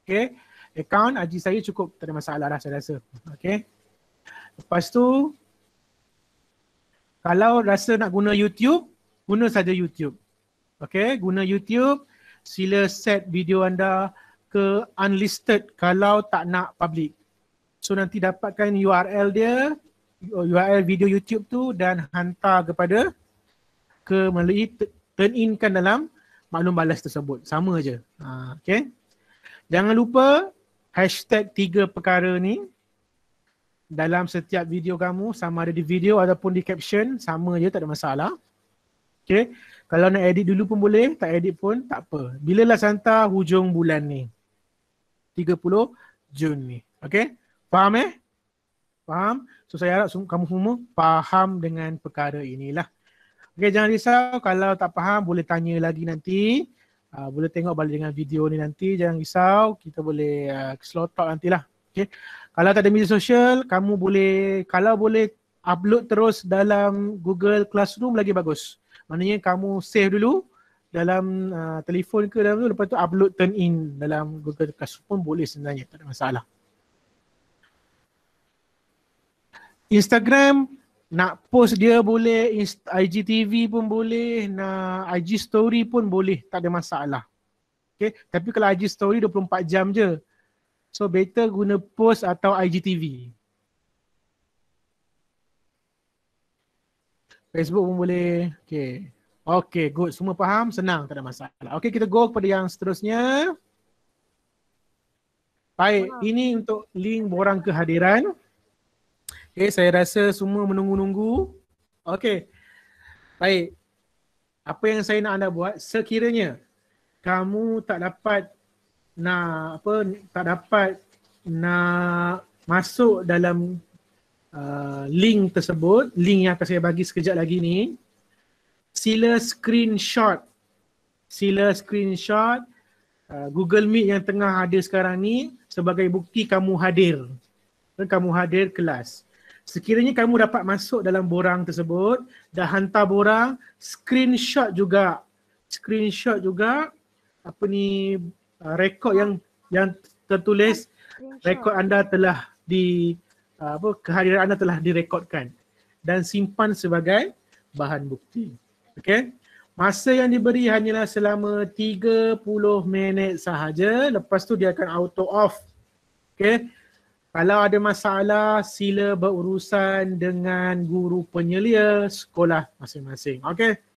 Okay, akaun IG saya cukup, tak ada masalah lah saya rasa. Okay. Lepas tu kalau rasa nak guna YouTube, guna saja YouTube. Okay, guna YouTube, sila set video anda ke unlisted kalau tak nak public. So nanti dapatkan URL dia, URL video YouTube tu dan hantar kepada melalui turn in kan dalam maklum balas tersebut. Sama je. Okay. Jangan lupa hashtag 3 perkara ni dalam setiap video kamu, sama ada di video ataupun di caption, sama je, tak ada masalah. Okay. Kalau nak edit dulu pun boleh, tak edit pun tak apa. Bila lah hantar hujung bulan ni. 30 Jun ni. Okay. Faham Faham? So saya harap kamu semua faham dengan perkara inilah. Okay, jangan risau. Kalau tak faham boleh tanya lagi nanti. Boleh tengok balik dengan video ni nanti. Jangan risau. Kita boleh slow talk nantilah. Okay. Kalau tak ada media sosial, kamu boleh, kalau boleh upload terus dalam Google Classroom lagi bagus. Maknanya kamu save dulu dalam telefon ke dalam tu, lepas tu upload turn in dalam Google Classroom pun boleh sebenarnya, tak ada masalah. Instagram nak post dia boleh, IGTV pun boleh, nak IG story pun boleh, tak ada masalah. Okay, tapi kalau IG story 24 jam je. So better guna post atau IGTV. Facebook pun boleh. Okay. Okay, good. Semua faham? Senang, tak ada masalah. Okay, kita go kepada yang seterusnya. Baik, ini untuk link borang kehadiran. Okay, saya rasa semua menunggu-nunggu. Okay. Baik. Apa yang saya nak anda buat, sekiranya kamu tak dapat masuk dalam link tersebut, link yang akan saya bagi sekejap lagi ni, sila screenshot Google Meet yang tengah ada sekarang ni sebagai bukti kamu hadir kelas. Sekiranya kamu dapat masuk dalam borang tersebut, dah hantar borang, screenshot juga rekod yang tertulis rekod anda telah kehadiran anda telah direkodkan dan simpan sebagai bahan bukti. Okey. Masa yang diberi hanyalah selama 30 minit sahaja, lepas tu dia akan auto off. Okey. Kalau ada masalah, sila berurusan dengan guru penyelia sekolah masing-masing. Okey.